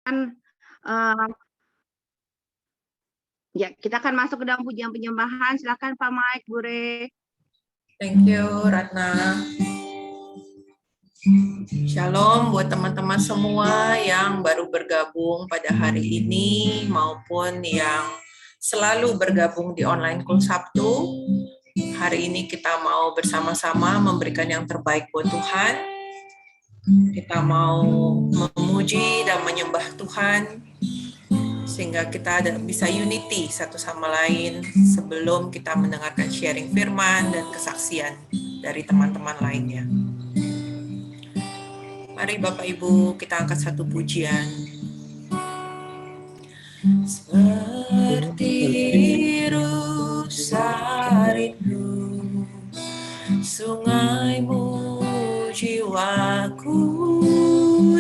eee, ya kita akan masuk ke dalam pujian penyembahan. Silakan Pak Mike, Bu Re. Thank you, Ratna. Shalom buat teman-teman semua yang baru bergabung pada hari ini maupun yang selalu bergabung di online Kul Sabtu. Hari ini kita mau bersama-sama memberikan yang terbaik buat Tuhan. Kita mau memuji dan menyembah Tuhan sehingga kita bisa unity satu sama lain sebelum kita mendengarkan sharing firman dan kesaksian dari teman-teman lainnya. Mari Bapak Ibu kita angkat satu pujian. Seperti rusa rindu sungaimu jiwaku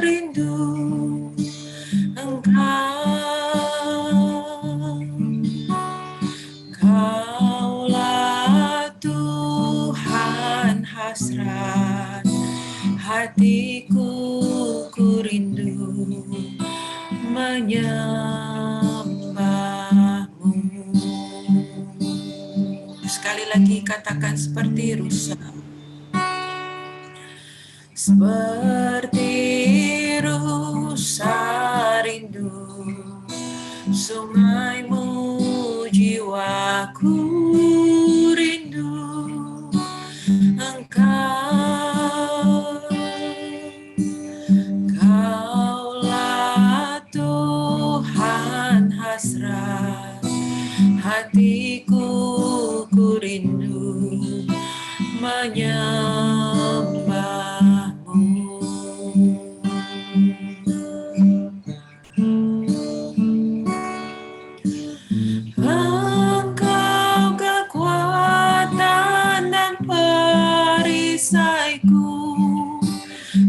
rindu Kaulah Tuhan hasrat hatiku ku rindu menyembahmu. Sekali lagi katakan seperti rusa. Seperti rusa rindu sungaimu jiwaku rindu Engkau. Kaulah Tuhan hasrat hatiku ku rindu menyembahmu. Engkau kekuatan dan perisaiku,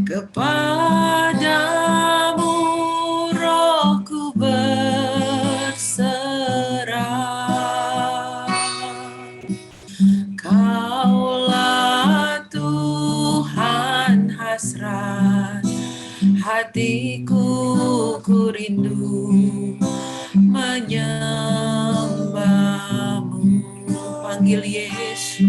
kepadamu rohku berserah. Kaulah Tuhan hasrat hatiku ku rindu menyembahmu. Panggil Yesus.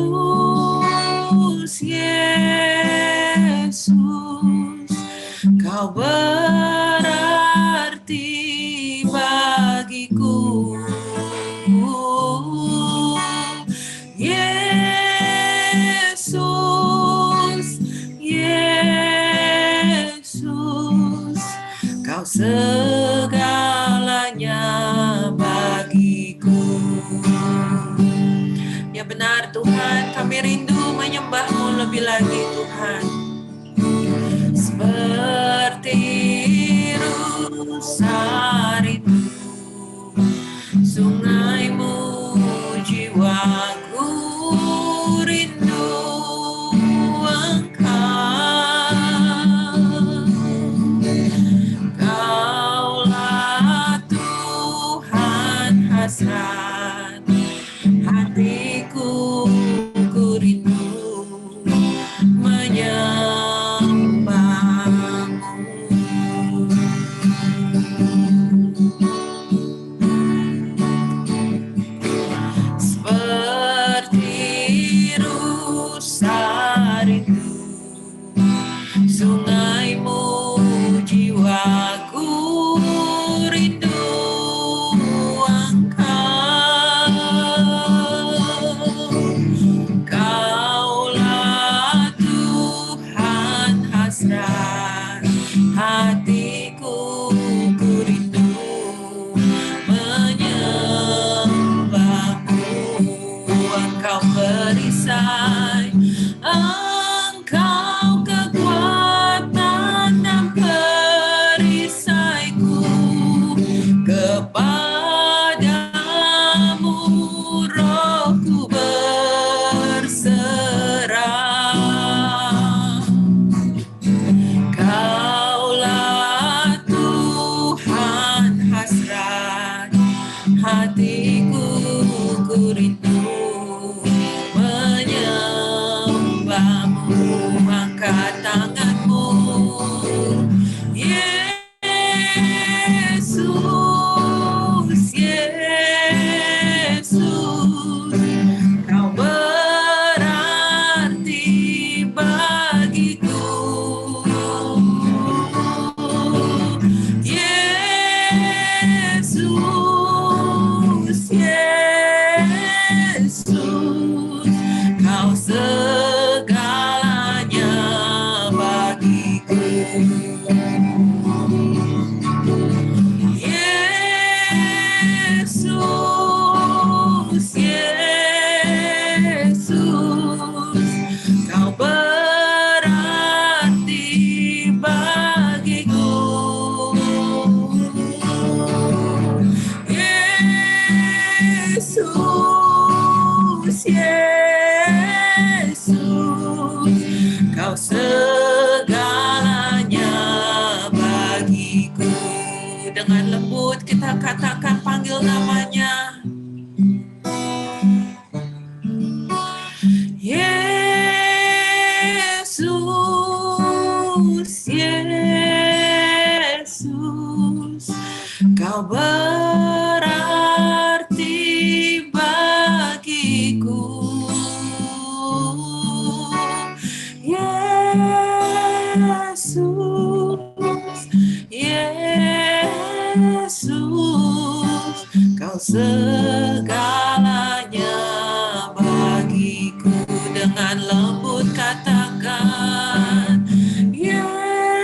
Yesus, Yesus, Kau berarti bagiku. Yesus, Yesus, Kau segalanya bagiku. Ya benar Tuhan, kami rindu menyembah-Mu lebih lagi Tuhan. Seperti rusa rindu sungaimu jiwaku rindu Engkau. Kaulah Tuhan hasrat hatiku ku rindu menyembahmu. Seperti rusa rindu sungaimu jiwaku rindu Kaulah Tuhan hasrat hatiku ku rindu menyembahmu. Engkau perisai, Engkau kekuatan dan perisaiku, kepadamu rohku berserah. Kaulah Tuhan hasrat hatiku ku rindu menyembahmu. segalanya bagiku. Yesus, Yesus, Kau berarti bagiku. Yesus, Yesus, Kau segalanya bagiku. Dengan lembut kita katakan, panggil namanya. Yesus, Yesus, Kau berarti bagiku. Yesus, Yesus, Kau segalanya bagiku. Dengan lembut katakan, Yesus,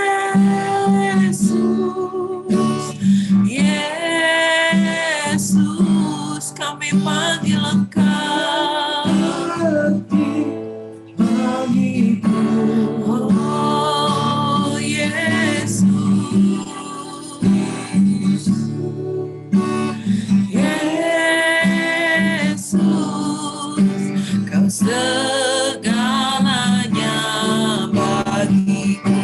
Yesus, kami panggil Engkau. Oh, Yesus, Yesus, Kau segalanya bagiku.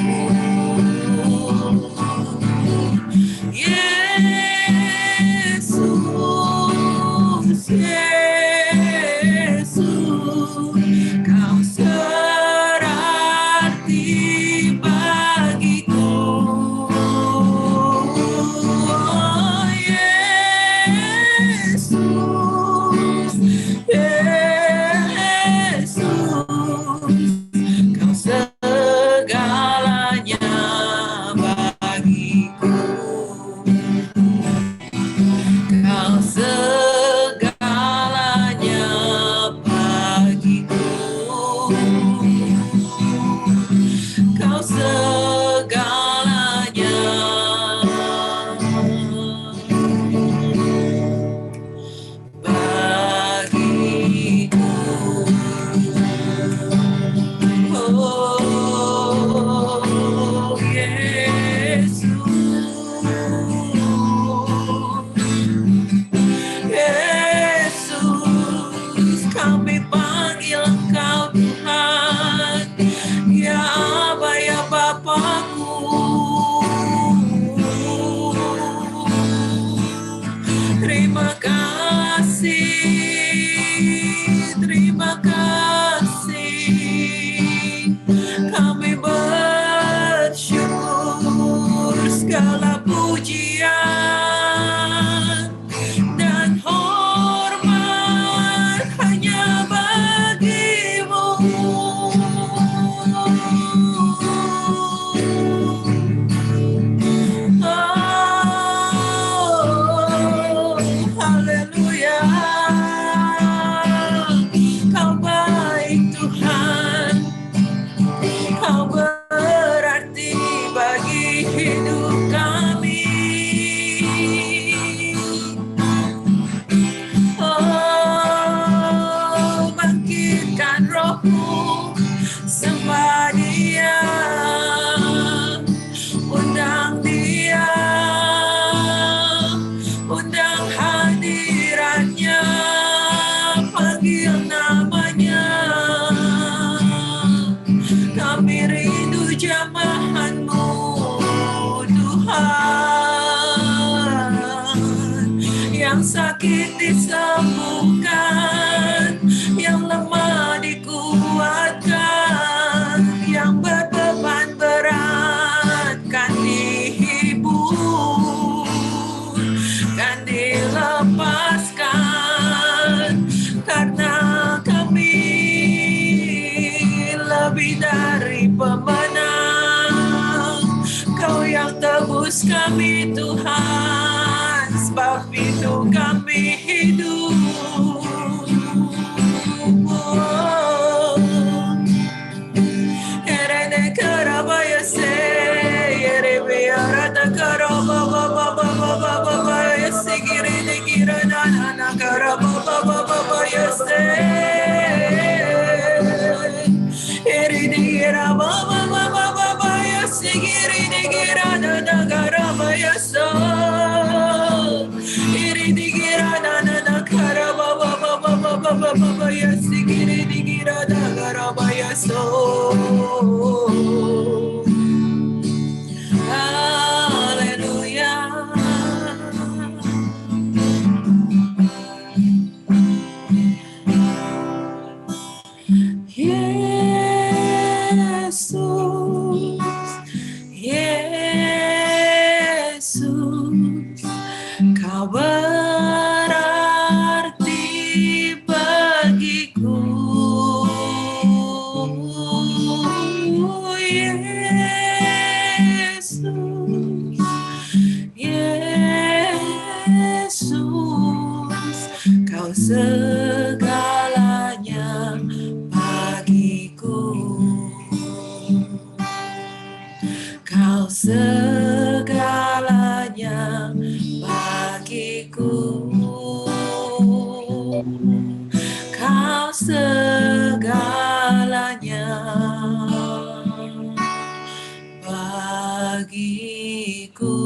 Yesus, Yesus, Kau berarti bagiku. Oh, Yesus, Yesus, Kau segalanya bagiku. Kau segalanya bagiku. Kau segalanya bagiku. Oh, Yesus, Yesus, kami panggil Engkau Tuhan, ya Aba, ya Bapakku. Terima kasih, terima kasih. Kami bersyukur, segala pujian dan hormat hanya bagi-Mu. Oh, haleluya. Kau baik Tuhan, Kau berarti bagi hidup kami. Oh, bangkitkan roh-Mu, sembah Dia, undang Dia, undang hadiratnya, panggil namanya. Kami rindu jamahan-Mu, Tuhan. Yang sakit disembuhkan, yang lemah dikuatkan, yang berbeban berat kan dihibur, kan dilepaskan. Karena kami lebih dari pemenang. Kau yang tebus kami Tuhan, sebab itu kami hidup. Oh, Oh, haleluya. Yesus, Yesus, Kau berarti bagiku. Yesus, Yesus, Kau segalanya bagiku. Kau segalanya bagiku. Kau segalanya bagiku.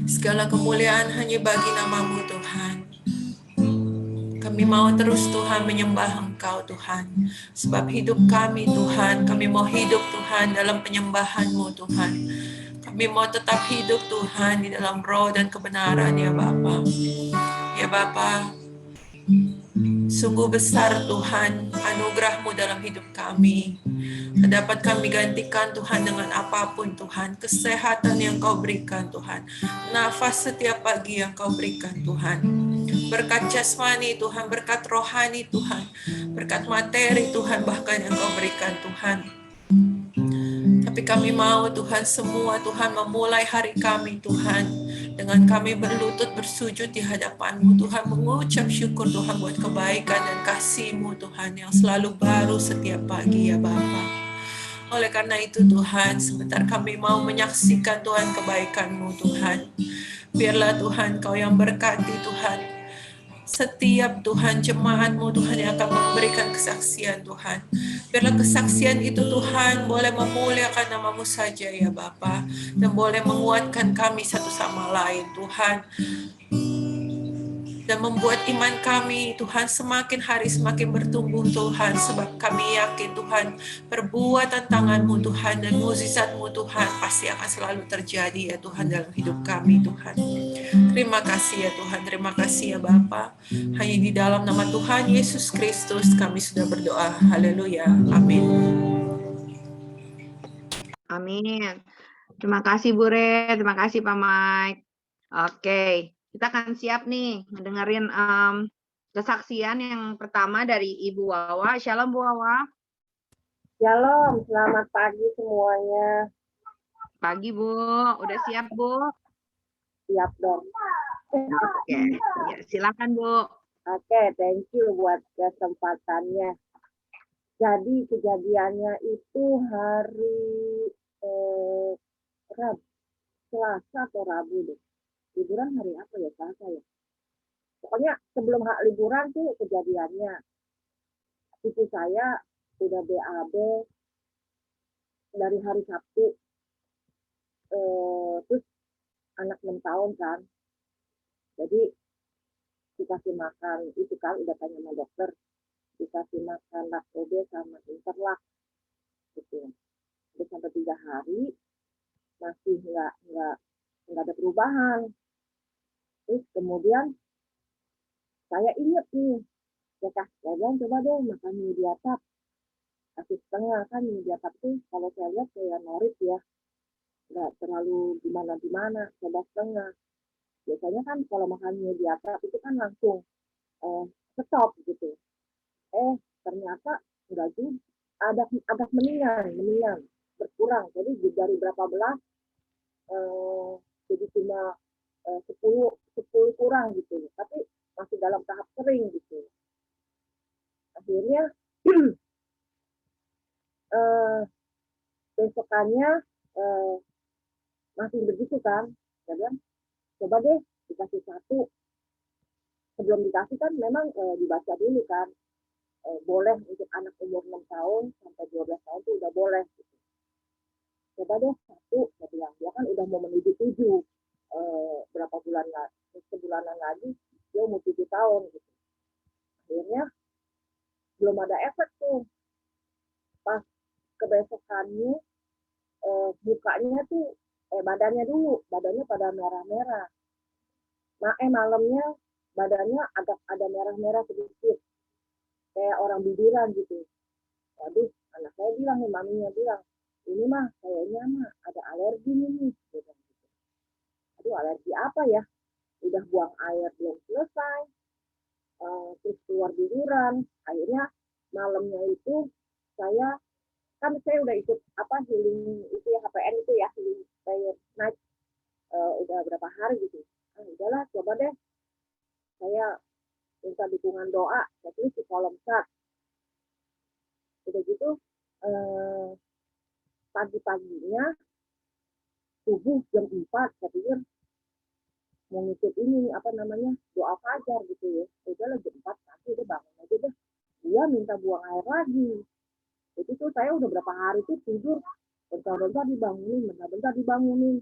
Segala kemuliaan hanya bagi nama-Mu Tuhan. Kami mau terus Tuhan menyembah Engkau Tuhan. Sebab hidup kami Tuhan, kami mau hidup Tuhan dalam penyembahan-Mu Tuhan. Kami mau tetap hidup Tuhan di dalam roh dan kebenaran ya Bapa. Ya Bapa, sungguh besar Tuhan anugerah-Mu dalam hidup kami. Tak dapat kami gantikan Tuhan dengan apapun Tuhan. Kesehatan yang Kau berikan Tuhan. Nafas setiap pagi yang Kau berikan Tuhan. Berkat jasmani Tuhan, berkat rohani Tuhan. Berkat materi Tuhan bahkan yang Kau berikan Tuhan. Tapi kami mau Tuhan semua Tuhan memulai hari kami Tuhan. Dengan kami berlutut bersujud di hadapan-Mu Tuhan. Mengucap syukur Tuhan buat kebaikan dan kasih-Mu Tuhan yang selalu baru setiap pagi ya Bapa. Oleh karena itu Tuhan, sebentar kami mau menyaksikan Tuhan kebaikan-Mu Tuhan. Biarlah Tuhan Kau yang berkati Tuhan. Setiap Tuhan jemaat-Mu Tuhan yang akan memberikan kesaksian Tuhan. Biarlah kesaksian itu Tuhan boleh memuliakan nama-Mu saja ya Bapa. Dan boleh menguatkan kami satu sama lain Tuhan. Dan membuat iman kami Tuhan semakin hari semakin bertumbuh Tuhan. Sebab kami yakin Tuhan perbuatan tangan-Mu Tuhan dan mukjizat-Mu Tuhan pasti akan selalu terjadi ya Tuhan dalam hidup kami Tuhan. Terima kasih ya Tuhan, terima kasih ya Bapa. Hanya di dalam nama Tuhan Yesus Kristus kami sudah berdoa. Haleluya. Amin. Amin. Terima kasih Bu Re, terima kasih Pak Mike. Oke, kita akan siap nih mendengarin kesaksian yang pertama dari Ibu Wawa. Shalom Bu Wawa. Shalom, selamat pagi semuanya. Pagi Bu, udah siap Bu? Siap dong. Oke, ya, silakan Bu. Oke, thank you buat kesempatannya. Jadi kejadiannya itu hari Selasa atau Rabu deh. Liburan hari apa ya? Selasa ya. Pokoknya sebelum liburan tuh kejadiannya. Cucu saya udah BAB dari hari Sabtu. Terus anak 6 tahun kan. Jadi dikasih makan, itu kan udah tanya sama dokter, dikasih makan laktobe sama interlak gitu. Udah sampai 3 hari masih nggak ada perubahan. Terus kemudian saya inget nih, saya bilang coba deh makan mie diatap, kasih setengah kan mie diatap tuh kalau saya lihat kayak norit ya, nggak terlalu gimana, coba setengah. Biasanya kan kalau makan mie diatap itu kan langsung stop gitu. Ternyata enggak juga, agak mendingan, berkurang. Jadi dari berapa belas jadi cuma 10 kurang gitu. Tapi masih dalam tahap sering gitu. Akhirnya besokannya masih begitu kan. Saya bilang, coba deh dikasih satu. Sebelum dikasih kan memang dibaca dulu kan. Boleh untuk anak umur 6 tahun sampai 12 tahun itu udah boleh gitu. Coba deh satu, saya bilang, dia kan udah mau menuju 7, berapa bulan lagi, sebulanan lagi dia umur 7 tahun gitu. Akhirnya belum ada efek tuh. Pas kebesokannya mukanya tuh badannya pada merah-merah. Malamnya badannya agak ada merah-merah sedikit, kayak orang bidiran gitu. Waduh, anak saya bilang nih, maminya bilang, ini mah kayaknya mah ada alergi nih. Gitu. Aduh, alergi apa ya? Udah buang air belum selesai, terus keluar bidiran. Akhirnya malamnya itu saya udah ikut healing itu ya, HPN itu ya, healing prayer night, udah berapa hari gitu. Udahlah, coba deh saya minta dukungan doa, jadi di kolom chat. Udah gitu pagi-paginya subuh jam 4 saya pikir mau ngikut ini doa fajar gitu ya. Udahlah jam 4 pagi udah bangun aja deh. Dia minta buang air lagi. Jadi tuh saya udah berapa hari tuh tidur bentar-bentar dibangunin.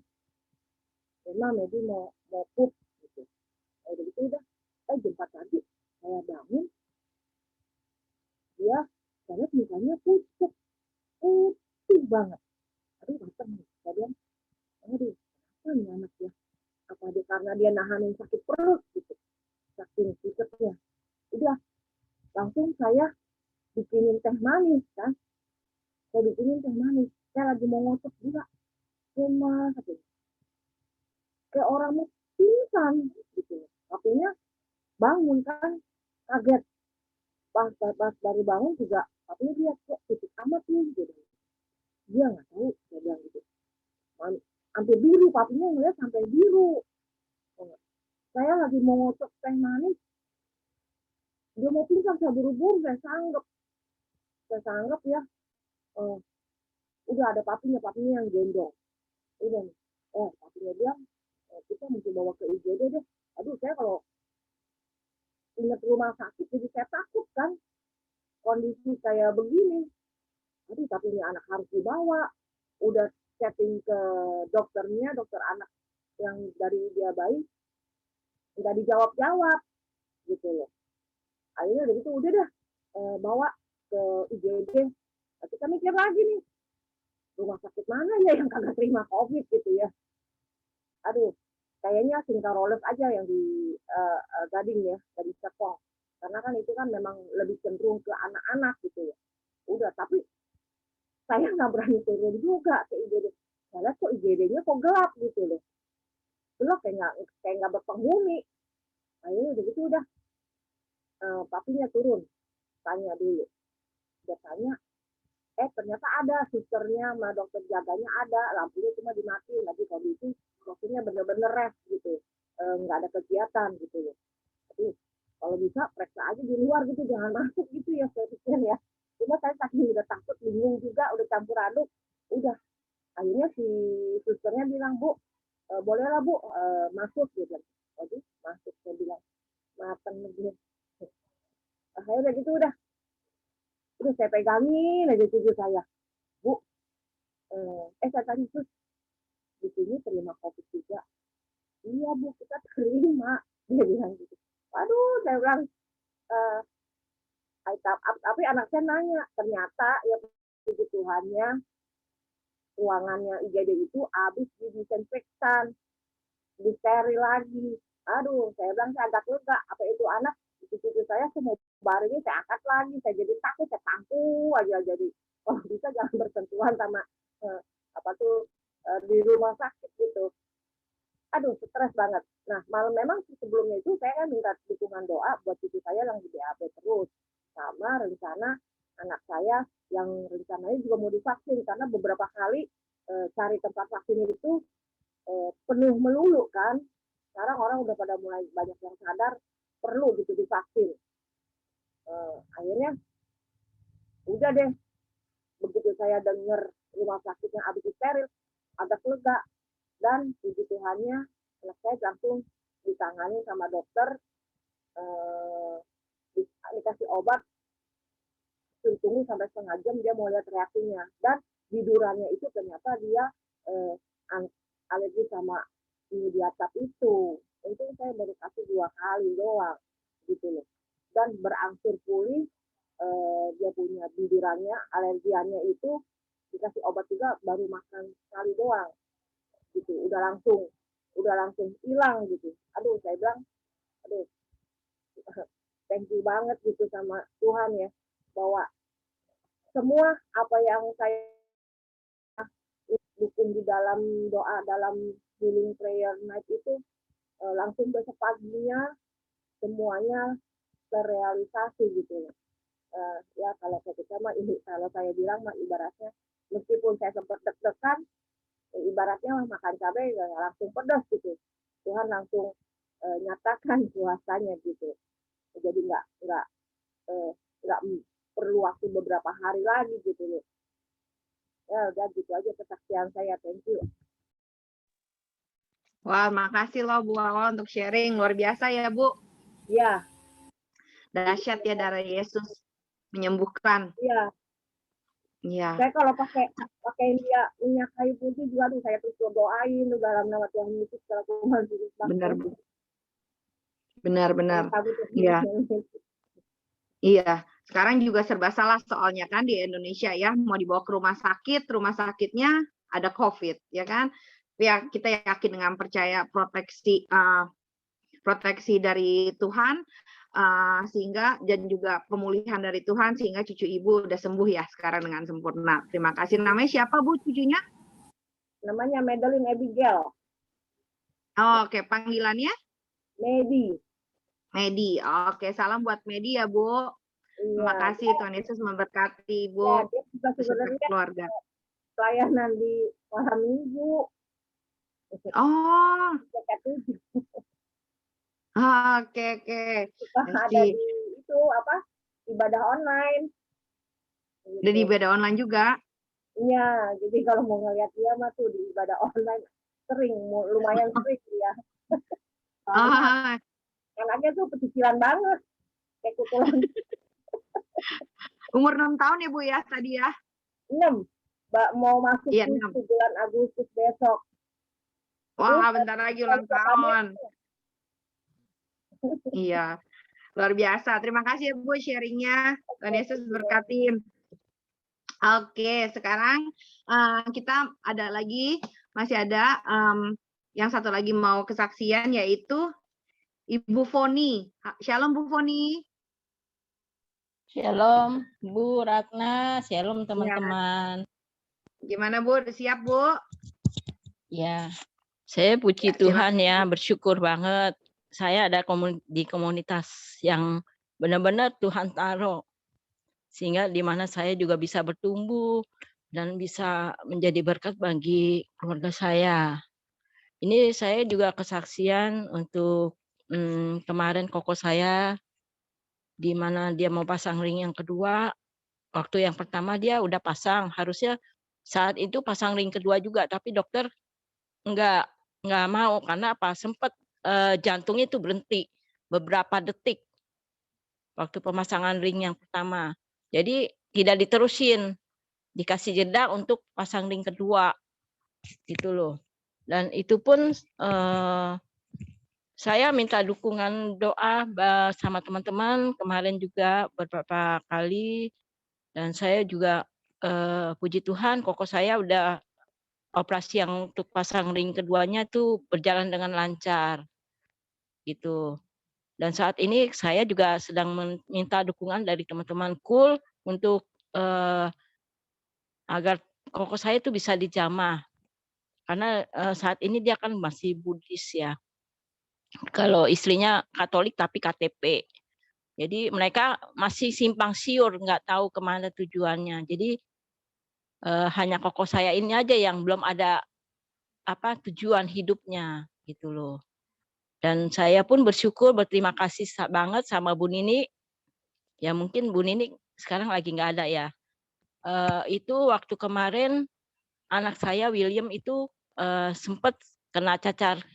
Memang Medi mau pup gitu. Udah gitu udah. Jam 4 pagi saya bangun, dia saya mukanya pucat, putih banget. Aduh, mateng nih. Saya bilang, aduh, apa nih anak ya? Apa dia karena dia nahanin sakit perut gitu, saking pucatnya. Udah, langsung saya bikinin teh manis kan. Saya lagi mau ngocok juga. Cuma kayak orang mau pingsan gitu. Tapinya bangun kan, kaget. Pas baru bangun juga, tapi dia kok titik amat nih gitu. Dia nggak tahu, saya bilang gitu. Sampai biru, papinya ngeliat sampai biru. Saya lagi mau ngocok teh manis, dia mau pingsan, saya buru-buru, saya sanggep ya. Udah ada papinya yang gendong. Udah nih, papinya bilang, kita mesti bawa ke IGD deh. Aduh, saya kalau ingat rumah sakit jadi saya takut kan, kondisi kayak begini. Aduh, tapi ini anak harus dibawa. Udah chatting ke dokternya, dokter anak yang dari dia bayi, nggak dijawab gitu loh. Akhirnya udah gitu, udah dah bawa ke IGD. Kita mikir lagi nih, rumah sakit mana ya yang kagak terima COVID gitu ya. Aduh, kayaknya Singkaroles aja yang di Gading ya, Gading Serpong. Karena kan itu kan memang lebih cenderung ke anak-anak gitu ya. Udah, tapi saya nggak berani turun juga ke IGD. Saya lihat kok IGD-nya kok gelap gitu loh. Gelap kayak nggak berpenghuni. Akhirnya udah gitu udah, papinya turun, tanya dulu. Dia tanya, ternyata ada susternya sama dokter jaganya ada, lampunya cuma dimatiin, lagi kondisi waktunya bener-bener rest gitu, nggak ada kegiatan gitu loh. Tapi kalau bisa periksa aja di luar gitu, jangan masuk gitu ya, saya pikir ya. Cuma saya saking udah takut, bingung juga, udah campur aduk, udah. Akhirnya si susternya bilang, Bu, bolehlah Bu masuk gitu. Jadi masuk, saya bilang, mateng nih. Akhirnya udah gitu udah saya pegangin aja cucu saya, Bu, saya tadi sus di sini terima COVID juga. Iya Bu, kita terima, dia bilang gitu. Waduh, saya bilang, tapi anak saya nanya, ternyata ya puji Tuhannya ruangannya IGD itu habis didisinfektan, disteril lagi. Aduh, saya bilang saya agak lega, apa itu anak cucu saya semua barunya saya angkat lagi, saya jadi takut, saya tangku aja jadi, bisa jangan bersentuhan sama di rumah sakit gitu. Aduh, stres banget. Nah, memang sebelumnya itu saya kan minta dukungan doa buat cucu saya yang di BAB terus. Sama rencana anak saya yang rencananya juga mau divaksin, karena beberapa kali cari tempat vaksin itu penuh melulu kan. Sekarang orang udah pada mulai banyak yang sadar perlu gitu divaksin. Akhirnya udah deh, begitu saya dengar rumah sakitnya habis steril, agak lega. Dan puji Tuhannya anak saya langsung ditangani sama dokter, dikasih obat, tunggu sampai setengah jam dia mau lihat reaksinya. Dan tidurannya itu ternyata dia alergi sama diatap itu. Itu saya baru kasih 2 kali doang gitu loh. dan berangsur pulih. Dia punya bidirannya, alergiannya itu dikasih obat juga baru makan sekali doang gitu, udah langsung hilang gitu. Aduh, saya bilang, aduh, thank you banget gitu sama Tuhan ya, bahwa semua apa yang saya dukung di dalam doa, dalam healing prayer night itu langsung besok paginya semuanya terrealisasi gitu. Ya kalau saya mah ini, kalau saya bilang mah ibaratnya meskipun saya sempat deg-degan, ibaratnya makan cabai langsung pedas gitu. Tuhan langsung nyatakan kuasanya gitu. Jadi nggak perlu waktu beberapa hari lagi gitu loh. Ya udah gitu aja kesaksian saya. Thank you. Wah, makasih loh Bu Wawa untuk sharing. Luar biasa ya Bu. Ya. Dahsyat ya darah Yesus menyembuhkan. Iya. Iya. Saya kalau pakai minyak kayu putih juga tuh saya terus doain tuh dalam nama Tuhan Yesus kalau Tuhan Yesus. Benar Bu. Benar. Iya. Iya. Sekarang juga serba salah soalnya kan di Indonesia ya, mau dibawa ke rumah sakitnya ada COVID, ya kan? Ya kita yakin dengan percaya proteksi dari Tuhan, sehingga dan juga pemulihan dari Tuhan sehingga cucu ibu udah sembuh ya sekarang dengan sempurna. Terima kasih. Namanya siapa Bu cucunya? Namanya Madeline Abigail. Oh, oke, panggilannya? Medi. Oke, salam buat Medi ya Bu. Terima kasih, Tuhan Yesus memberkati Ibu. Ya, dia juga sebenarnya keluarga. Pelayanan di malam minggu. Oh. Oke. Ada di itu ibadah online. Ada di ibadah online juga? Iya, jadi kalau mau ngeliat dia mah tuh di ibadah online lumayan sering dia. Anaknya tuh pecicilan banget. Kayak kutulan. Umur 6 tahun ya Bu ya tadi ya? 6. Mau masuk bulan Agustus besok. Wah, bentar lagi ulang tahun. Iya, luar biasa. Terima kasih ya Bu sharingnya. Tuhan Yesus berkati. Oke, sekarang kita masih ada yang satu lagi mau kesaksian yaitu Ibu Foni. Shalom Bu Foni. Shalom Bu Ratna, shalom teman-teman. Gimana Bu, siap Bu? Ya, saya puji Tuhan ya, bersyukur banget. Saya ada di komunitas yang benar-benar Tuhan taruh. Sehingga di mana saya juga bisa bertumbuh dan bisa menjadi berkat bagi keluarga saya. Ini saya juga kesaksian untuk kemarin koko saya, di mana dia mau pasang ring yang kedua. Waktu yang pertama dia udah pasang, harusnya saat itu pasang ring kedua juga, tapi dokter enggak mau karena sempat jantungnya itu berhenti beberapa detik waktu pemasangan ring yang pertama. Jadi tidak diterusin, dikasih jeda untuk pasang ring kedua gitu loh. Dan itu pun saya minta dukungan doa sama teman-teman kemarin juga beberapa kali, dan saya juga puji Tuhan koko saya udah operasi yang untuk pasang ring keduanya tuh berjalan dengan lancar gitu. Dan saat ini saya juga sedang meminta dukungan dari teman-teman KUL untuk agar koko saya itu bisa dijamah, karena saat ini dia kan masih Buddhis ya. Kalau istrinya Katolik tapi KTP. Jadi mereka masih simpang siur, nggak tahu kemana tujuannya. Jadi hanya koko saya ini aja yang belum ada tujuan hidupnya gitu loh. Dan saya pun berterima kasih banget sama Bu Nini. Ya mungkin Bu Nini sekarang lagi nggak ada ya. Itu waktu kemarin anak saya William itu sempat kena cacar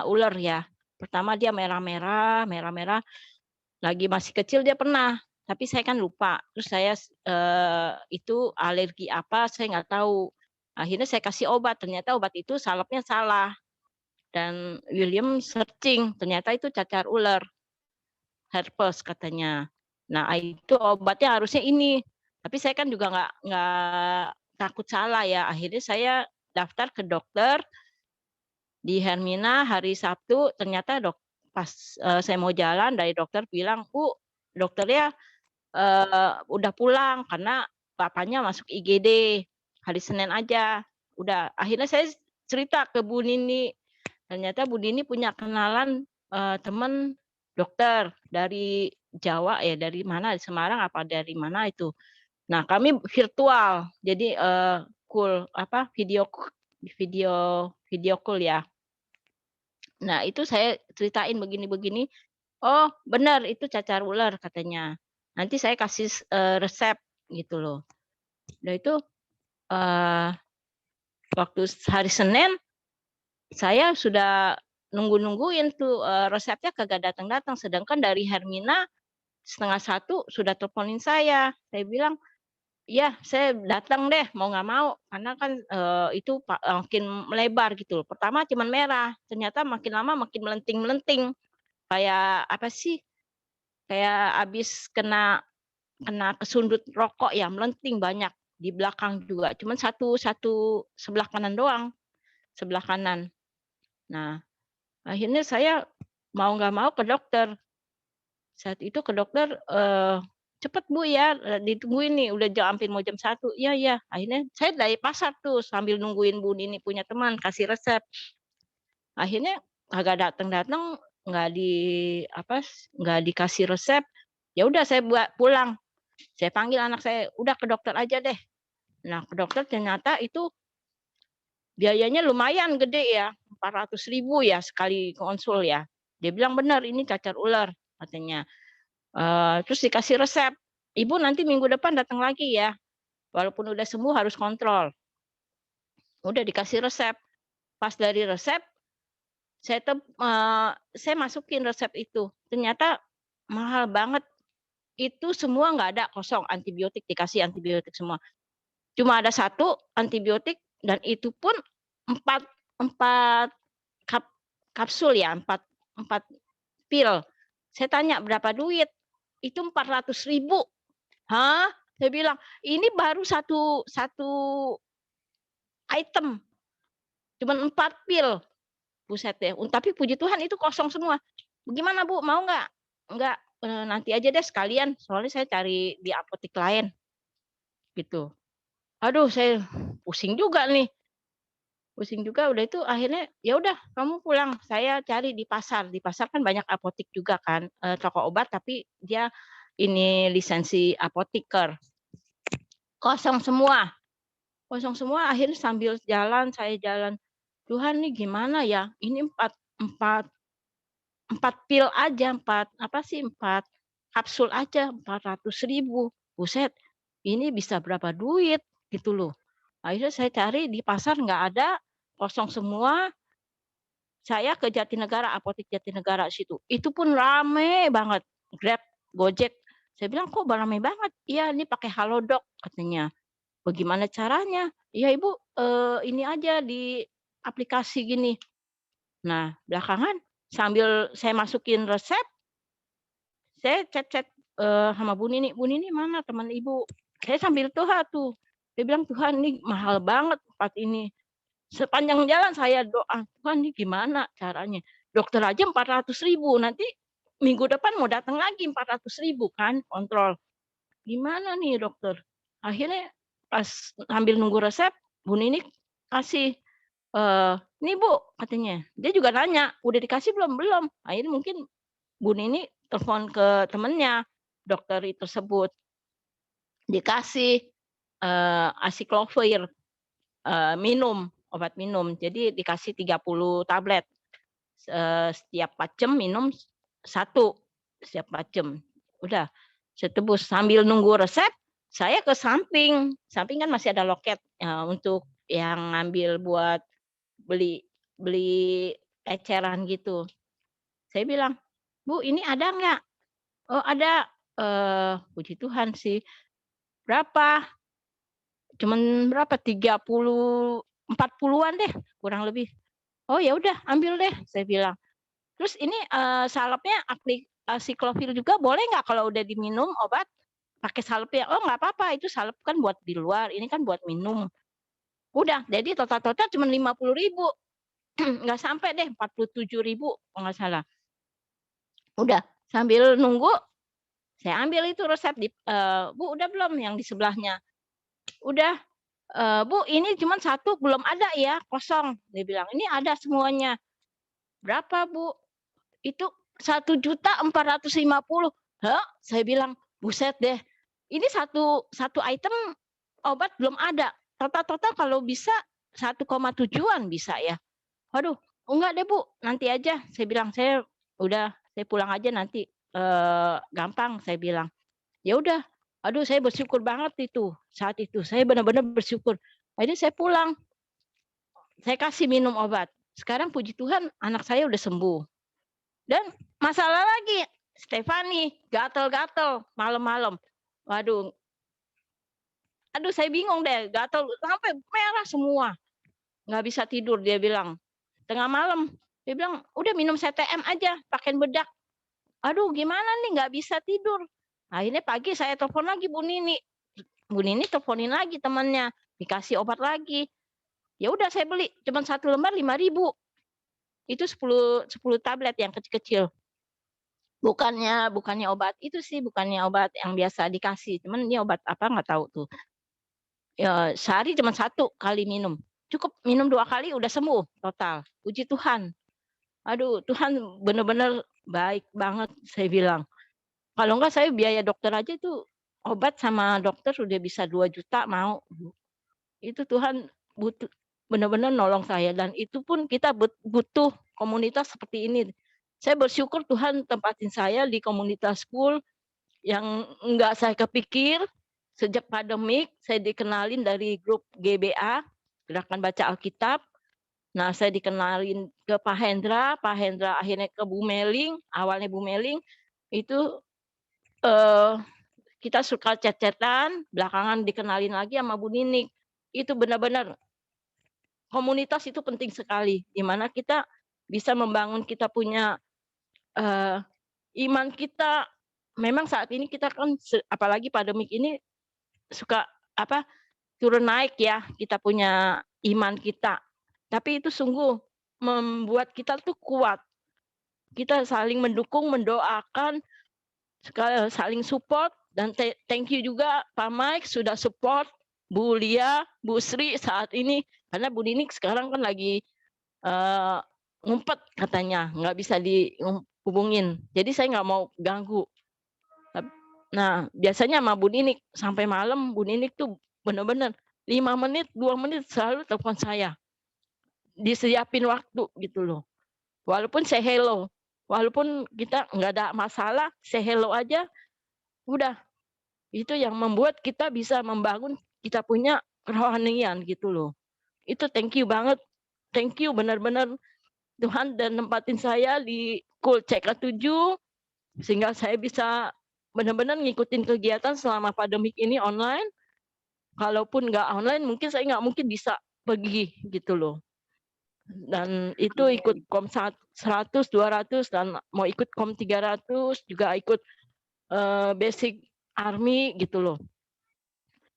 ular ya. Pertama dia merah-merah, lagi masih kecil dia pernah, tapi saya kan lupa. Terus saya itu alergi apa saya nggak tahu. Akhirnya saya kasih obat, ternyata obat itu salepnya salah. Dan William searching, ternyata itu cacar ular. herpes katanya. Nah, itu obatnya harusnya ini. Tapi saya kan juga nggak takut salah ya. Akhirnya saya daftar ke dokter di Hermina hari Sabtu. Ternyata pas saya mau jalan dari dokter bilang, Bu, dokternya udah pulang karena bapaknya masuk IGD hari Senin aja. Udah, akhirnya saya cerita ke Bu Nini. Ternyata Bu Nini punya kenalan teman dokter dari Jawa ya, dari mana, di Semarang apa dari mana itu. Nah, kami virtual. Jadi video call ya. Nah, itu saya ceritain begini-begini. Oh, benar itu cacar ular katanya. Nanti saya kasih resep gitu loh. Udah itu waktu hari Senin saya sudah nungguin tuh resepnya kagak datang-datang. Sedangkan dari Hermina 12:30 sudah teleponin saya. Saya bilang, ya saya datang deh mau nggak mau karena kan itu makin melebar gitu loh. Pertama cuman merah, ternyata makin lama makin melenting-melenting. Kayak apa sih? Kayak habis kena kesundut rokok ya, melenting banyak di belakang juga. Cuman satu sebelah kanan doang, sebelah kanan. Nah, akhirnya saya mau nggak mau ke dokter. Saat itu ke dokter, "Cepet Bu ya, ditungguin nih, udah hampir mau jam 1." "Iya iya." Akhirnya saya dari pasar tuh sambil nungguin Bu Nini punya teman kasih resep. Akhirnya kagak datang-datang, nggak dikasih resep. Ya udah saya pulang. Saya panggil anak saya, "Udah ke dokter aja deh." Nah, ke dokter ternyata itu biayanya lumayan gede ya, 400.000 ya sekali konsul ya. Dia bilang, "Benar ini cacar ular," katanya. Terus dikasih resep, "Ibu nanti minggu depan datang lagi ya, walaupun udah sembuh harus kontrol." Udah dikasih resep, pas dari resep saya masukin resep itu, ternyata mahal banget. Itu semua nggak ada, kosong, antibiotik, dikasih antibiotik semua. Cuma ada 1 antibiotik dan itu pun 4 4 kapsul ya, 4 pil. Saya tanya, "Berapa duit?" Itu 400.000. "Hah?" Saya bilang, "Ini baru satu item, cuman 4 pil." Buset deh, tapi puji Tuhan itu kosong semua. "Gimana Bu, mau nggak?" "Enggak, nanti aja deh sekalian, soalnya saya cari di apotek lain." Gitu. Aduh saya pusing juga nih. Pusing juga, udah itu akhirnya, "Ya udah kamu pulang, saya cari di pasar." Di pasar kan banyak apotek juga kan, toko obat tapi dia ini lisensi apoteker. Kosong semua akhirnya sambil jalan, saya jalan, "Tuhan nih gimana ya? Ini 4 pil aja, 4 kapsul aja 400.000. Buset, ini bisa berapa duit?" Gitu loh. Akhirnya saya cari di pasar nggak ada, kosong semua. Saya ke Jatinegara, apotek Jatinegara situ, itu pun rame banget, Grab, Gojek. Saya bilang, "Kok rame banget?" "Iya, ini pakai Halodoc," katanya. "Bagaimana caranya?" "Iya Ibu, ini aja di aplikasi gini." Nah, belakangan sambil saya masukin resep, saya chat-chat, sama Bu Nini, "Bu Nini mana teman Ibu?" Saya sambil tuh. Saya bilang, "Tuhan ini mahal banget obat ini." Sepanjang jalan saya doa, "Tuhan ini gimana caranya? Dokter aja 400.000, nanti minggu depan mau datang lagi 400.000 kan kontrol. Gimana nih dokter?" Akhirnya pas sambil nunggu resep, Bu Nini kasih, "Nih Bu," katanya. Dia juga nanya, "Udah dikasih belum?" "Belum." Akhirnya mungkin Bu Nini telepon ke temennya, dokter tersebut. Dikasih, acyclovir, minum, obat minum. Jadi dikasih 30 tablet, setiap 4 jam minum 1, setiap 4 jam. Udah, saya tebus. Sambil nunggu resep, saya ke samping. Samping kan masih ada loket, untuk yang ngambil buat beli beli eceran gitu. Saya bilang, "Bu, ini ada nggak?" "Oh ada." Puji Tuhan sih. "Berapa?" Cuman berapa, 40-an deh, kurang lebih. "Oh ya udah ambil deh," saya bilang. Terus ini, salepnya asiklovir juga boleh nggak kalau udah diminum obat pakai salep ya? Oh nggak apa-apa, itu salep kan buat di luar, ini kan buat minum. Udah, jadi total cuma 50.000. Nggak sampai deh 47.000 kalau nggak salah. Udah, sambil nunggu saya ambil itu resep Bu udah belum yang di sebelahnya? Udah, Bu ini cuma satu belum ada ya, kosong. Dia bilang ini ada semuanya. Berapa Bu? Itu 1.450.000. Hah? Saya bilang buset deh. Ini satu item obat belum ada. Total kalau bisa 1,7-an bisa ya. Waduh, enggak deh Bu, nanti aja. Saya bilang saya pulang aja nanti. Gampang saya bilang. Ya udah. Aduh, saya bersyukur banget itu saat itu. Saya benar-benar bersyukur. Akhirnya saya pulang. Saya kasih minum obat. Sekarang puji Tuhan anak saya udah sembuh. Dan masalah lagi, Stefani gatel-gatel malam-malam. Waduh. Aduh, saya bingung deh, gatel sampai merah semua. Nggak bisa tidur dia bilang. Tengah malam dia bilang, "Udah minum CTM aja, pakai bedak." Aduh, gimana nih nggak bisa tidur. Akhirnya pagi saya telepon lagi Bu Nini. Bu Nini teleponin lagi temannya, dikasih obat lagi. Ya udah saya beli, cuma 1 lembar 5.000. Itu 10 tablet yang kecil-kecil. Bukannya obat itu sih, bukannya obat yang biasa dikasih, cuman ini obat apa nggak tahu tuh. Ya, sehari cuma 1 kali minum. Cukup minum 2 kali udah sembuh total. Puji Tuhan. Aduh, Tuhan benar-benar baik banget saya bilang. Kalau enggak saya biaya dokter aja tuh obat sama dokter sudah bisa 2 juta mau. Itu Tuhan butuh benar-benar nolong saya dan itu pun kita butuh komunitas seperti ini. Saya bersyukur Tuhan tempatin saya di komunitas school yang enggak saya kepikir. Sejak pandemik saya dikenalin dari grup GBA, Gerakan Baca Alkitab. Nah, saya dikenalin ke Pak Hendra akhirnya ke Bu Meling, awalnya Bu Meling, itu kita suka chat-chatan, belakangan dikenalin lagi sama Bu Ninik. Itu benar-benar komunitas itu penting sekali, di mana kita bisa membangun kita punya iman kita. Memang saat ini kita kan apalagi pandemik ini suka turun naik ya, kita punya iman kita. Tapi itu sungguh membuat kita tuh kuat. Kita saling mendukung, mendoakan, saling support, dan thank you juga Pak Mike sudah support Bu Lia, Bu Sri saat ini, karena Bu Ninik sekarang kan lagi ngumpet katanya, nggak bisa dihubungin. Jadi saya nggak mau ganggu. Nah, biasanya sama Bu Ninik sampai malam Bu Ninik tuh benar-benar 5 menit, 2 menit selalu telepon saya. Disiapin waktu gitu loh. Walaupun say hello, walaupun kita nggak ada masalah, say hello aja, udah. Itu yang membuat kita bisa membangun kita punya kerohanian gitu loh. Itu thank you banget. Thank you benar-benar Tuhan dan nempatin saya di Cool CK7 sehingga saya bisa benar-benar ngikutin kegiatan selama pandemik ini online. Kalaupun nggak online, mungkin saya nggak mungkin bisa pergi gitu loh. Dan itu ikut kom 100, 200 dan mau ikut kom 300 juga ikut basic army gitu loh.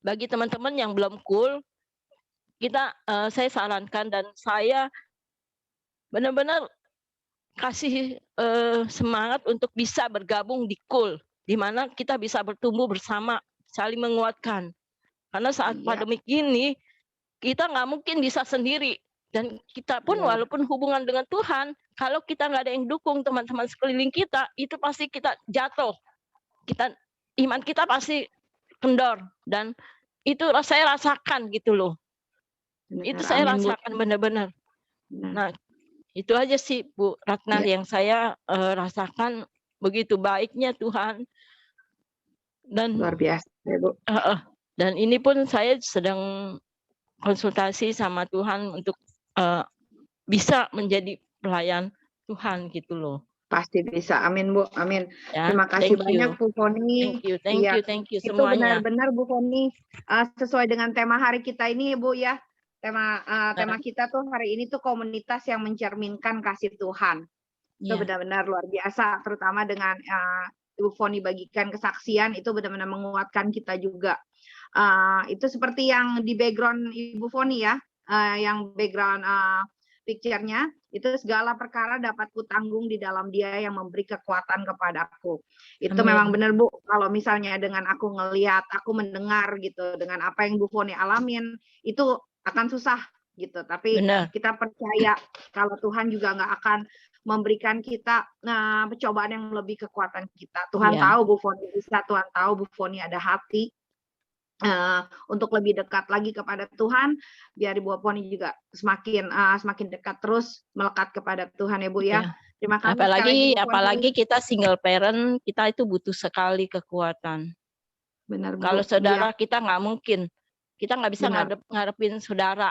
Bagi teman-teman yang belum cool, saya sarankan dan saya benar-benar kasih semangat untuk bisa bergabung di cool, di mana kita bisa bertumbuh bersama, saling menguatkan. Karena saat pandemik ini kita nggak mungkin bisa sendiri. Dan kita pun walaupun hubungan dengan Tuhan, kalau kita nggak ada yang dukung teman-teman sekeliling kita, itu pasti kita jatuh. Iman kita pasti kendor. Dan itu saya rasakan gitu loh. Itu saya rasakan benar-benar. Nah, itu aja sih Bu Ratna yang saya rasakan begitu baiknya Tuhan. Dan luar biasa ya Bu. Dan ini pun saya sedang konsultasi sama Tuhan untuk bisa menjadi pelayan Tuhan gitu loh. Pasti bisa, amin Bu, amin. Ya, Terima kasih banyak Bu Foni. Thank you Itu semuanya. benar-benar Bu Foni sesuai dengan tema hari kita ini Bu ya. Tema kita tuh hari ini tuh komunitas yang mencerminkan kasih Tuhan. Itu Iya, benar-benar luar biasa, terutama dengan Ibu Foni bagikan kesaksian, itu benar-benar menguatkan kita juga. Itu seperti yang di background Ibu Foni ya, yang background picture-nya, itu segala perkara dapat kutanggung di dalam Dia yang memberi kekuatan kepadaku. Itu memang amin. benar Bu, kalau misalnya dengan aku ngelihat, aku mendengar gitu, dengan apa yang Bu Foni alamin, itu akan susah gitu. Tapi Benar. kita percaya kalau Tuhan juga nggak akan memberikan kita percobaan yang lebih kekuatan kita. Tuhan Iya. tahu Bu Foni bisa, Tuhan tahu Bu Foni ada hati untuk lebih dekat lagi kepada Tuhan, biar Ibu Foni juga semakin dekat terus melekat kepada Tuhan ya Bu ya. Iya. Terima kasih sekali lagi Bu Foni. Apalagi kita single parent, kita itu butuh sekali kekuatan. Benar Bu. Kalau saudara Iya, kita nggak mungkin, kita nggak bisa benar. ngadepin saudara.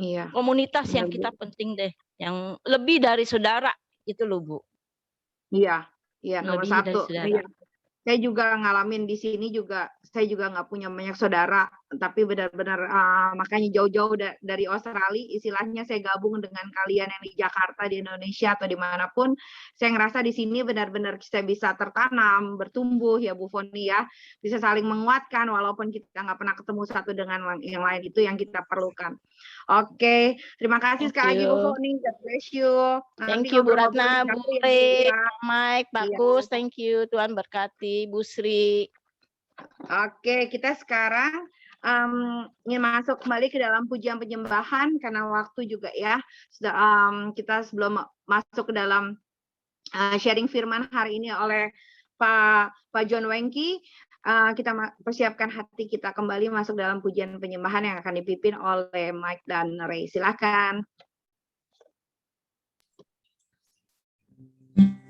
Iya, Komunitas benar yang Bu. kita penting deh, yang lebih dari saudara itu loh Bu, Iya, iya nomor lebih dari satu. saudara. Iya. Saya juga ngalamin di sini juga, saya juga nggak punya banyak saudara, tapi benar-benar makanya jauh-jauh dari Australia, istilahnya saya gabung dengan kalian yang di Jakarta, di Indonesia atau dimanapun, saya ngerasa di sini benar-benar saya bisa tertanam, bertumbuh ya Bu Foni ya, bisa saling menguatkan walaupun kita nggak pernah ketemu satu dengan yang lain, itu yang kita perlukan. Oke, terima kasih Thank sekali lagi Bu you. Foni, God bless you. Nanti Thank you Bu ngobrol-ngobrol Ratna, di Bu cafe ya Bu Rik, ya. Pak Mike, Iya. bagus, thank you. Tuhan berkati, Bu Sri. Oke, kita sekarang ingin masuk kembali ke dalam pujian penyembahan karena waktu juga ya. Sudah kita sebelum masuk ke dalam sharing firman hari ini oleh Pak John Wengki, kita persiapkan hati kita kembali masuk dalam pujian penyembahan yang akan dipimpin oleh Mike dan Ray. Silakan.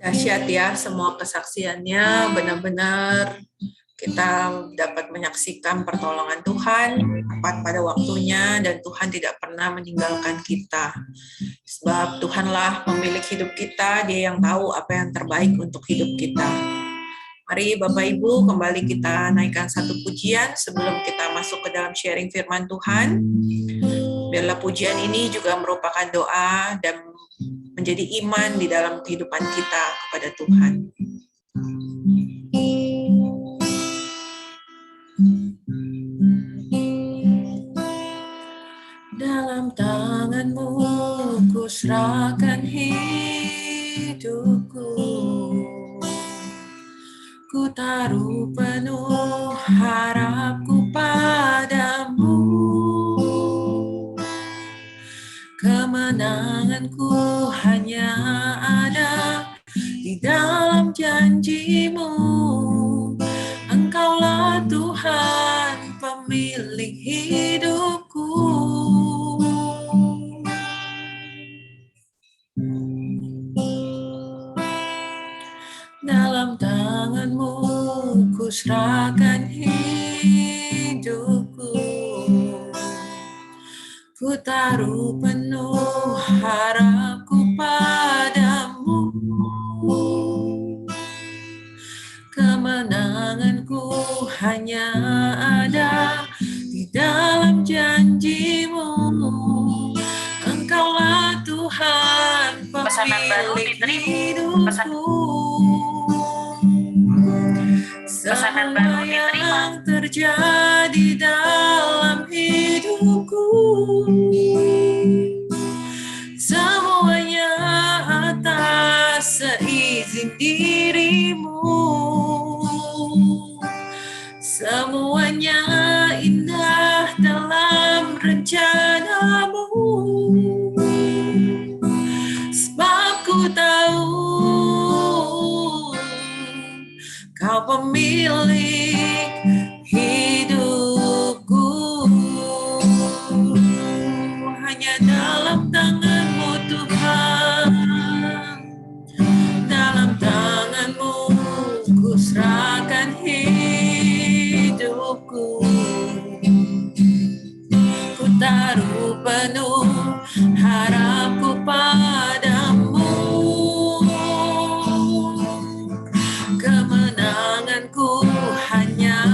Dahsyat ya semua kesaksiannya, benar-benar kita dapat menyaksikan pertolongan Tuhan tepat pada waktunya, dan Tuhan tidak pernah meninggalkan kita. Sebab Tuhanlah pemilik hidup kita, Dia yang tahu apa yang terbaik untuk hidup kita. Mari Bapak Ibu kembali kita naikkan satu pujian sebelum kita masuk ke dalam sharing firman Tuhan. Biarlah pujian ini juga merupakan doa dan menjadi iman di dalam kehidupan kita kepada Tuhan. Dalam tangan-Mu ku serahkan hidupku, ku taruh penuh harapku padamu. Kemenanganku hanya ada di dalam janji-Mu. Engkaulah Tuhan pemilik hidupku. Dalam tangan-Mu ku serahkan hidupku, ku taruh penuh harapku padamu. Kemenanganku hanya ada di dalam janji-Mu. Engkaulah Tuhan pemilik hidupku. Semua yang terjadi dalam hidupku, semuanya atas seizin diri-Mu. Semuanya indah dalam rencana-Mu. Sebab ku tahu Kau pemilik hidupku. Hanya dalam tangan-Mu Tuhan, dalam tangan-Mu ku serahkan hidupku, ku taruh penuh harapku padamu. Kemenanganku hanya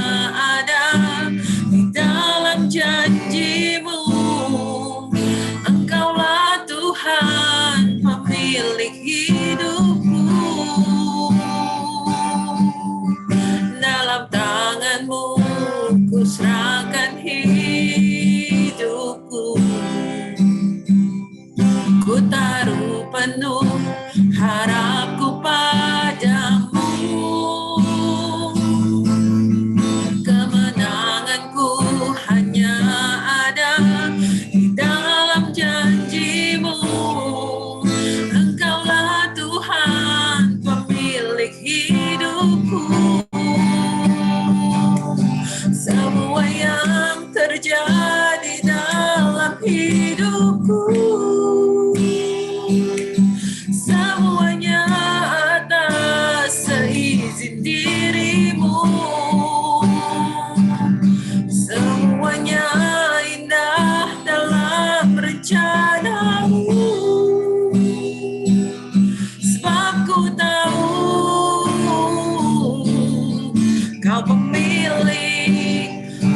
pemilik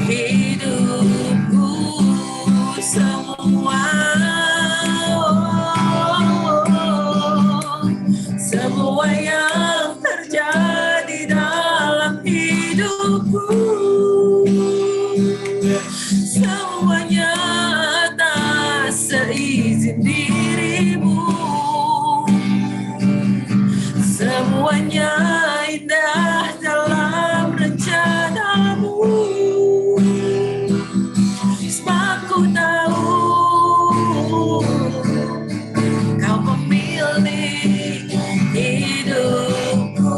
hidupku semua. Semua yang terjadi dalam hidupku, semuanya atas seizin dirimu. Semuanya indah dalam rencanamu. Sebab ku tahu kau pemilik hidupku.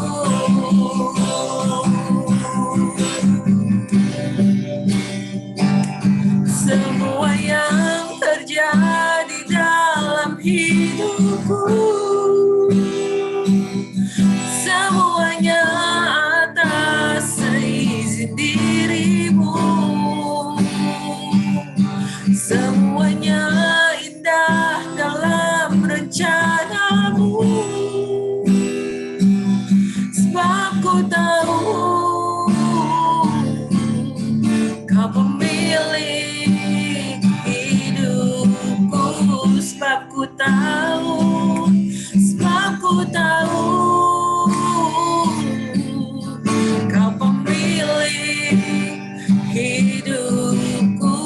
Semua yang terjadi dalam hidupku, semuanya atas seizin dirimu. Semuanya indah dalam rencanamu. Sebab ku tahu kau pemilik hidupku. Sebab ku tahu, sebab ku tahu kau pemilik hidupku.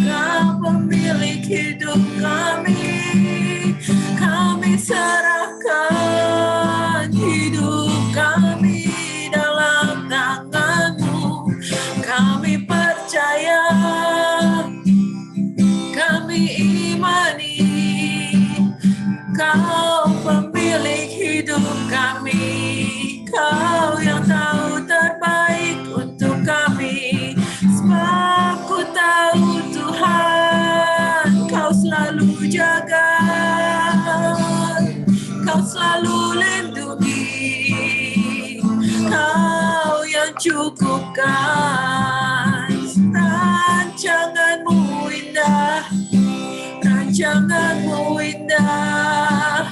Kau pemilik hidup kami. Kami serahkan hidup kami dalam tangan-Mu. Kami percaya, kami imani, Kau pemilik hidup kami. Kau yang tahu terbaik untuk kami. Sebab ku tahu Tuhan, Kau selalu jaga, Kau selalu lindungi. Kau yang cukupkan. Rancangan-Mu indah, rancangan-Mu indah.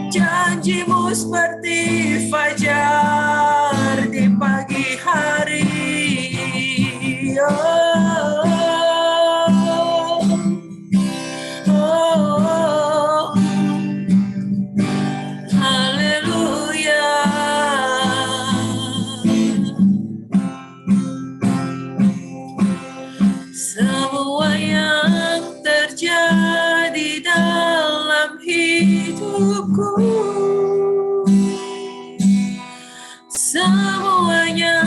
Janji-Mu seperti fajar di pagi hari. Oh, oh, haleluya. Semua yang terjadi dalam hidupku, semuanya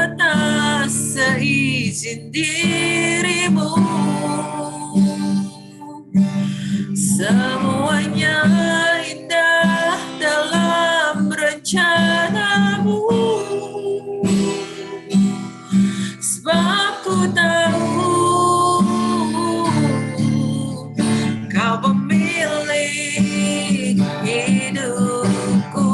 atas seizin dirimu. Semuanya indah dalam rencanamu. Sebab ku tahu Kau pemilik hidupku.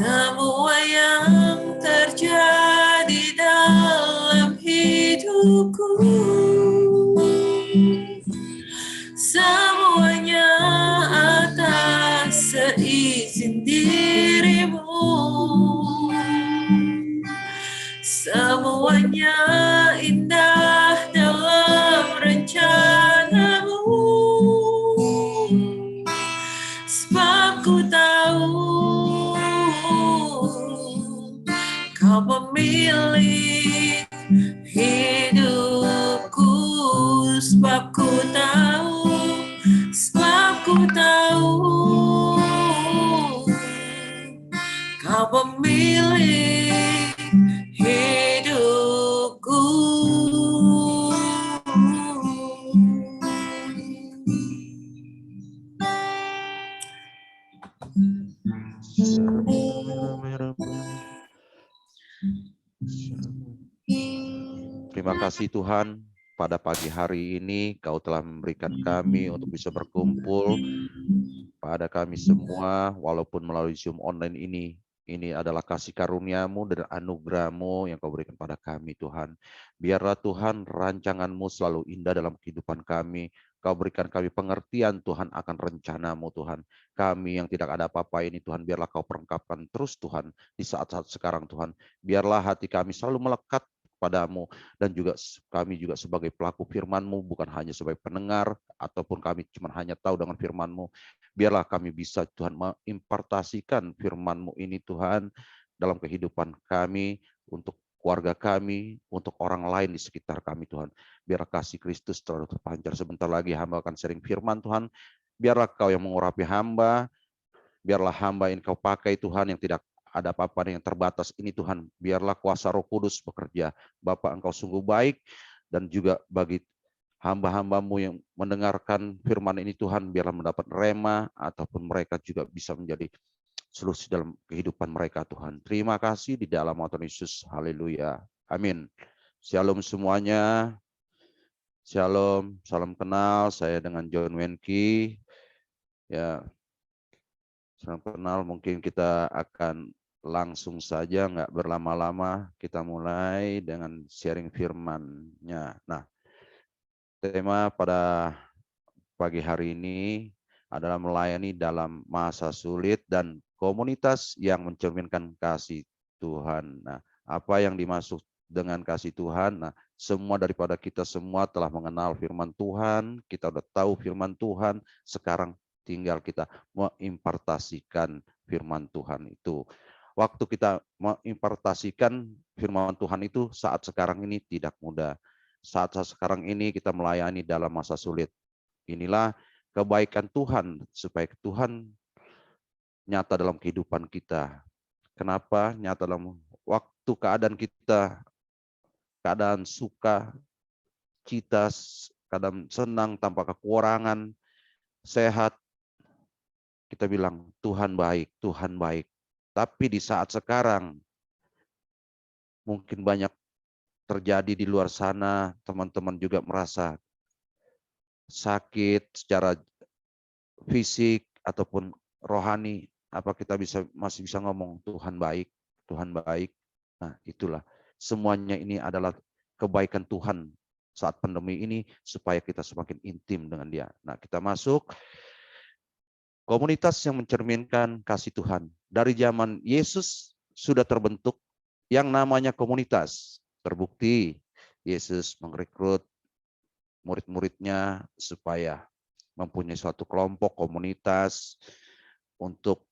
Semua yang terjadi dalam hidupku, semuanya atas seizin dirimu. Semuanya indah dalam rencanamu. Sebab ku tahu Kau pemilik hidupku. Sebab ku tahu, sebab ku tahu Kau pemilik hidupku. Terima kasih Tuhan, pada pagi hari ini Kau telah memberikan kami untuk bisa berkumpul pada kami semua, walaupun melalui Zoom online ini. Ini adalah kasih karunia-Mu dan anugerah-Mu yang Kau berikan pada kami, Tuhan. Biarlah Tuhan rancangan-Mu selalu indah dalam kehidupan kami. Kau berikan kami pengertian, Tuhan, akan rencana-Mu, Tuhan. Kami yang tidak ada apa-apa ini, Tuhan, biarlah Kau perlengkapkan terus, Tuhan, di saat-saat sekarang, Tuhan. Biarlah hati kami selalu melekat padamu, dan juga kami juga sebagai pelaku firman-Mu, bukan hanya sebagai pendengar, ataupun kami cuma hanya tahu dengan firman-Mu. Biarlah kami bisa, Tuhan, mengimpartasikan firman-Mu ini, Tuhan, dalam kehidupan kami, untuk keluarga kami, untuk orang lain di sekitar kami, Tuhan. Biarlah kasih Kristus terlalu terpancar. Sebentar lagi hamba akan sharing firman, Tuhan. Biarlah Kau yang mengurapi hamba, biarlah hamba yang Kau pakai, Tuhan, yang tidak ada apa-apa yang terbatas ini, Tuhan. Biarlah kuasa Roh Kudus bekerja. Bapa, Engkau sungguh baik, dan juga bagi hamba-hamba-Mu yang mendengarkan firman ini, Tuhan, biarlah mendapat rema, ataupun mereka juga bisa menjadi solusi dalam kehidupan mereka, Tuhan. Terima kasih di dalam nama Tuhan Yesus. Haleluya. Amin. Shalom semuanya. Shalom, salam kenal. Saya dengan John Wenki. Ya, salam kenal. Mungkin kita akan langsung saja, nggak berlama-lama. Kita mulai dengan sharing firman-Nya. Nah, tema pada pagi hari ini adalah melayani dalam masa sulit dan komunitas yang mencerminkan kasih Tuhan. Nah, apa yang dimaksud dengan kasih Tuhan? Nah, semua daripada kita semua telah mengenal firman Tuhan, kita udah tahu firman Tuhan, sekarang tinggal kita mengimpartasikan firman Tuhan itu. Waktu kita mengimpartasikan firman Tuhan itu saat sekarang ini tidak mudah. Saat sekarang ini kita melayani dalam masa sulit. Inilah kebaikan Tuhan, supaya Tuhan nyata dalam kehidupan kita. Kenapa nyata dalam waktu keadaan kita, keadaan suka, cita, keadaan senang tanpa kekurangan, sehat, kita bilang Tuhan baik, Tuhan baik. Tapi di saat sekarang, mungkin banyak terjadi di luar sana, teman-teman juga merasa sakit secara fisik ataupun rohani. Apa kita masih bisa ngomong Tuhan baik, Tuhan baik? Nah, itulah semuanya ini adalah kebaikan Tuhan saat pandemi ini, supaya kita semakin intim dengan Dia. Nah, kita masuk komunitas yang mencerminkan kasih Tuhan. Dari zaman Yesus sudah terbentuk yang namanya komunitas. Terbukti Yesus merekrut murid-muridnya supaya mempunyai suatu kelompok komunitas untuk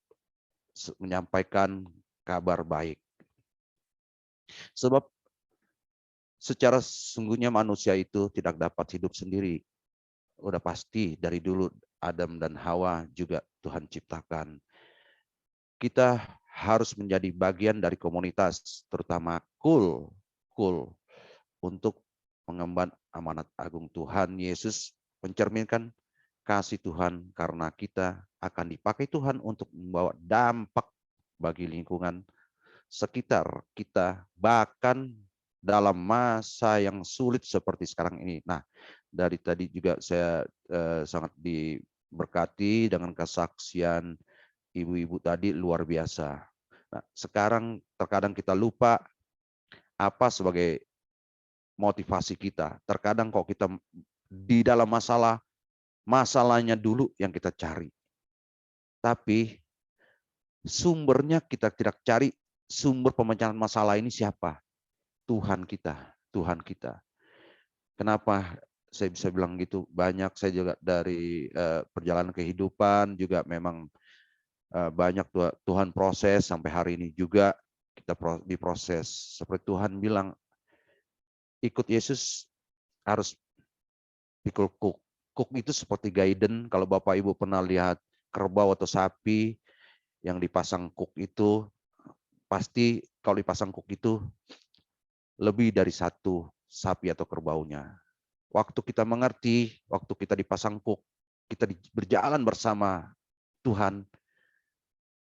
menyampaikan kabar baik. Sebab secara sesungguhnya manusia itu tidak dapat hidup sendiri. Udah pasti dari dulu Adam dan Hawa juga Tuhan ciptakan. Kita harus menjadi bagian dari komunitas, terutama kul untuk mengemban amanat agung Tuhan. Yesus mencerminkan kasih Tuhan karena kita akan dipakai Tuhan untuk membawa dampak bagi lingkungan sekitar kita, bahkan dalam masa yang sulit seperti sekarang ini. Nah, dari tadi juga saya sangat diberkati dengan kesaksian ibu-ibu tadi, luar biasa. Nah, sekarang terkadang kita lupa apa sebagai motivasi kita. Terkadang kok kita di dalam masalahnya dulu yang kita cari. Tapi sumbernya kita tidak cari, sumber pemecahan masalah ini siapa? Tuhan kita, Tuhan kita. Kenapa saya bisa bilang gitu? Banyak saya juga dari perjalanan kehidupan juga memang banyak Tuhan proses sampai hari ini juga kita diproses. Seperti Tuhan bilang, ikut Yesus harus pikul kuk. Kuk itu seperti guidance. Kalau Bapak Ibu pernah lihat kerbau atau sapi yang dipasang kuk itu, pasti kalau dipasang kuk itu lebih dari satu sapi atau kerbaunya. Waktu kita mengerti, waktu kita dipasang kuk, kita berjalan bersama Tuhan,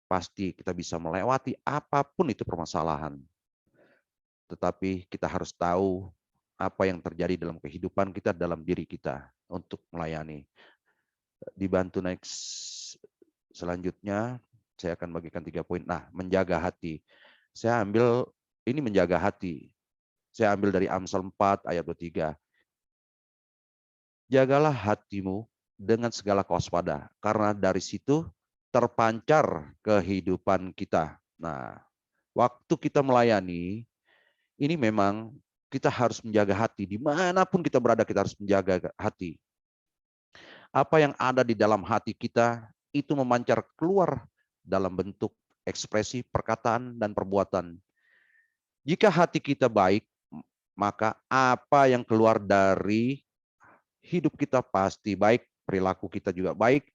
pasti kita bisa melewati apapun itu permasalahan. Tetapi kita harus tahu apa yang terjadi dalam kehidupan kita, dalam diri kita untuk melayani. Dibantu next selanjutnya. Saya akan bagikan 3 poin. Nah, menjaga hati. Saya ambil ini menjaga hati. Saya ambil dari Amsal 4 ayat 23. Jagalah hatimu dengan segala kewaspada, karena dari situ terpancar kehidupan kita. Nah, waktu kita melayani, ini memang kita harus menjaga hati. Dimanapun kita berada, kita harus menjaga hati. Apa yang ada di dalam hati kita, itu memancar keluar dalam bentuk ekspresi, perkataan, dan perbuatan. Jika hati kita baik, maka apa yang keluar dari hidup kita pasti baik, perilaku kita juga baik.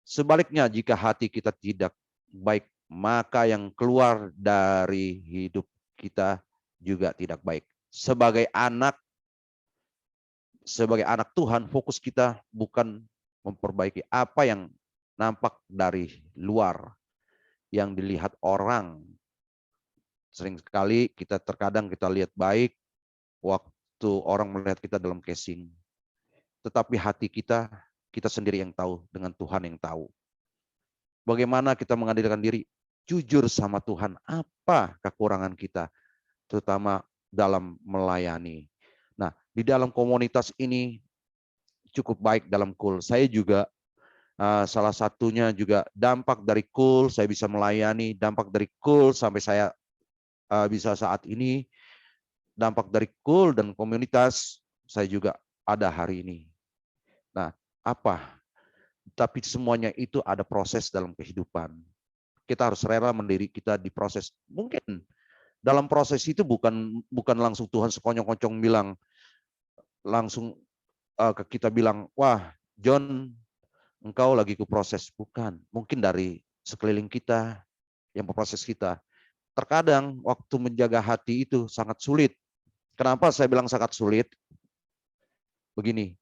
Sebaliknya, jika hati kita tidak baik, maka yang keluar dari hidup kita juga tidak baik. Sebagai anak Tuhan, fokus kita bukan memperbaiki apa yang nampak dari luar, yang dilihat orang. Sering sekali terkadang kita lihat baik waktu orang melihat kita dalam casing. Tetapi hati kita sendiri yang tahu, dengan Tuhan yang tahu. Bagaimana kita menghadirkan diri jujur sama Tuhan, apa kekurangan kita, terutama dalam melayani. Nah, di dalam komunitas ini cukup baik dalam KUL. Saya juga salah satunya juga dampak dari KUL, saya bisa melayani, dampak dari KUL sampai saya bisa saat ini, dampak dari KUL dan komunitas, saya juga ada hari ini. Nah, apa? Tapi semuanya itu ada proses dalam kehidupan. Kita harus rela mendiri kita di proses. Mungkin dalam proses itu bukan langsung Tuhan sekonyong-konyong bilang, langsung ke kita bilang, wah John, engkau lagi ku proses. Bukan. Mungkin dari sekeliling kita yang memproses kita. Terkadang waktu menjaga hati itu sangat sulit. Kenapa saya bilang sangat sulit? Begini,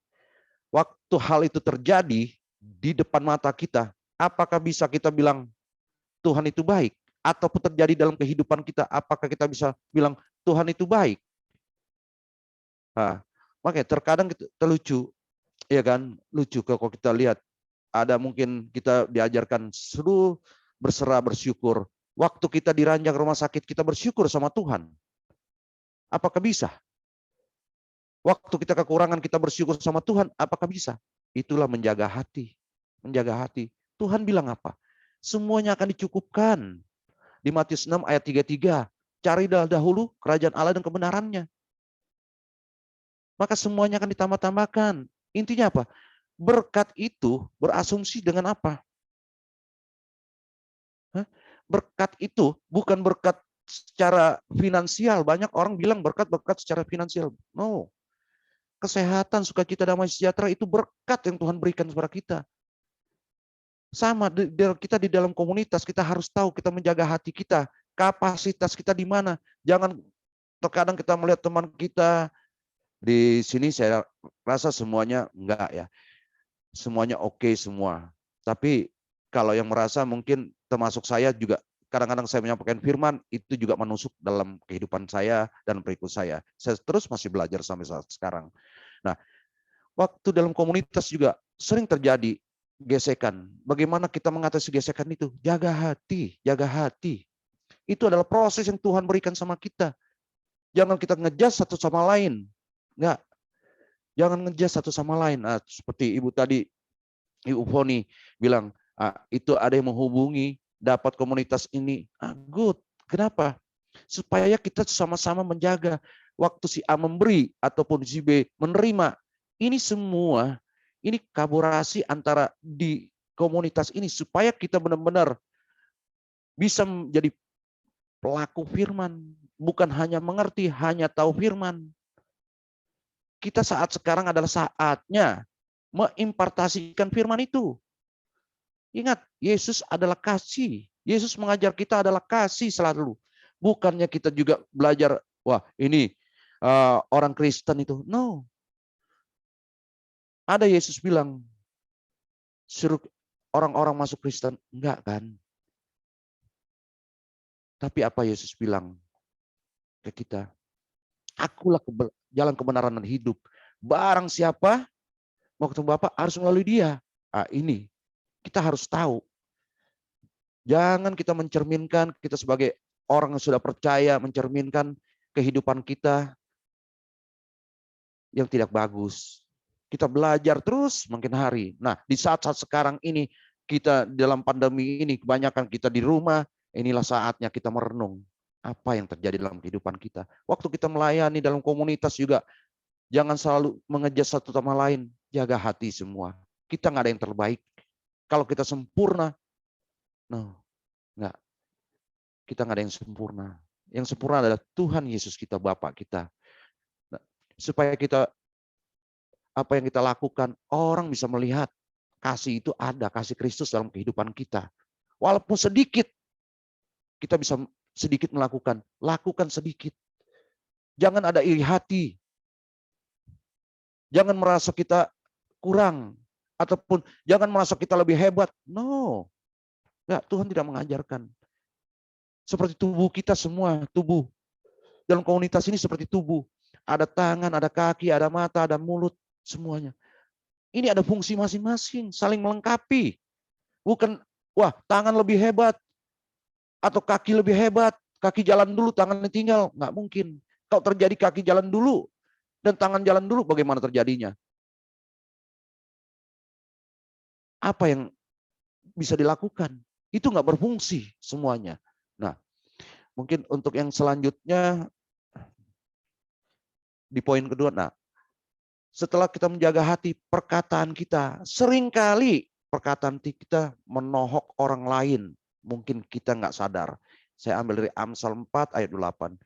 waktu hal itu terjadi di depan mata kita, apakah bisa kita bilang Tuhan itu baik? Ataupun terjadi dalam kehidupan kita, apakah kita bisa bilang Tuhan itu baik? Nah, makanya terkadang kita lucu, ya kan? Lucu kalau kita lihat, ada mungkin kita diajarkan suruh berserah, bersyukur. Waktu kita diranjang rumah sakit, kita bersyukur sama Tuhan. Apakah bisa? Waktu kita kekurangan, kita bersyukur sama Tuhan, apakah bisa? Itulah menjaga hati. Menjaga hati. Tuhan bilang apa? Semuanya akan dicukupkan. Di Matius 6 ayat 33. Carilah dahulu kerajaan Allah dan kebenarannya. Maka semuanya akan ditambah-tambahkan. Intinya apa? Berkat itu berasumsi dengan apa? Berkat itu bukan berkat secara finansial. Banyak orang bilang berkat secara finansial. No. Kesehatan, sukacita, damai sejahtera itu berkat yang Tuhan berikan kepada kita. Sama kita di dalam komunitas, kita harus tahu kita menjaga hati kita, kapasitas kita di mana. Jangan terkadang kita melihat teman kita di sini, saya rasa semuanya enggak ya. Semuanya oke semua. Tapi kalau yang merasa mungkin termasuk saya juga, kadang-kadang saya menyampaikan firman, itu juga menusuk dalam kehidupan saya dan berikut saya. Saya terus masih belajar sampai saat sekarang. Nah, waktu dalam komunitas juga sering terjadi gesekan. Bagaimana kita mengatasi gesekan itu? Jaga hati, jaga hati. Itu adalah proses yang Tuhan berikan sama kita. Jangan kita ngejudge satu sama lain. Enggak. Jangan ngejudge satu sama lain. Nah, seperti Ibu tadi, Ibu Foni bilang, itu ada yang menghubungi, dapat komunitas ini. Good. Kenapa? Supaya kita sama-sama menjaga. Waktu si A memberi ataupun si B menerima. Ini semua, ini kolaborasi antara di komunitas ini. Supaya kita benar-benar bisa menjadi pelaku firman. Bukan hanya mengerti, hanya tahu firman. Kita saat sekarang adalah saatnya mengimpartasikan firman itu. Ingat, Yesus adalah kasih. Yesus mengajar kita adalah kasih selalu. Bukannya kita juga belajar, wah ini orang Kristen itu. No. Ada Yesus bilang, suruh orang-orang masuk Kristen. Enggak kan. Tapi apa Yesus bilang ke kita? Akulah jalan kebenaran dan hidup. Barang siapa mau ketemu Bapa harus melalui dia. Ini kita harus tahu. Jangan kita mencerminkan, kita sebagai orang yang sudah percaya, mencerminkan kehidupan kita yang tidak bagus. Kita belajar terus makin hari. Nah, di saat-saat sekarang ini, kita dalam pandemi ini, kebanyakan kita di rumah, inilah saatnya kita merenung. Apa yang terjadi dalam kehidupan kita. Waktu kita melayani dalam komunitas juga, jangan selalu mengejar satu sama lain. Jaga hati semua. Kita nggak ada yang terbaik. Kalau kita sempurna, no, nggak. Kita nggak ada yang sempurna. Yang sempurna adalah Tuhan Yesus kita, Bapa kita. Nah, supaya kita, apa yang kita lakukan, orang bisa melihat kasih itu ada, kasih Kristus dalam kehidupan kita. Walaupun sedikit, kita bisa sedikit melakukan, lakukan sedikit. Jangan ada iri hati. Jangan merasa kita kurang, ataupun jangan merasa kita lebih hebat. No, enggak, Tuhan tidak mengajarkan. Seperti tubuh kita semua, tubuh. Dalam komunitas ini seperti tubuh. Ada tangan, ada kaki, ada mata, ada mulut, semuanya. Ini ada fungsi masing-masing, saling melengkapi. Bukan, wah tangan lebih hebat, atau kaki lebih hebat, kaki jalan dulu, tangannya tinggal. Nggak mungkin. Kalau terjadi kaki jalan dulu, dan tangan jalan dulu, bagaimana terjadinya? Apa yang bisa dilakukan? Itu nggak berfungsi semuanya. Nah, mungkin untuk yang selanjutnya, di poin kedua, nah, setelah kita menjaga hati, perkataan kita, seringkali perkataan kita menohok orang lain. Mungkin kita nggak sadar. Saya ambil dari Amsal 4 ayat 8.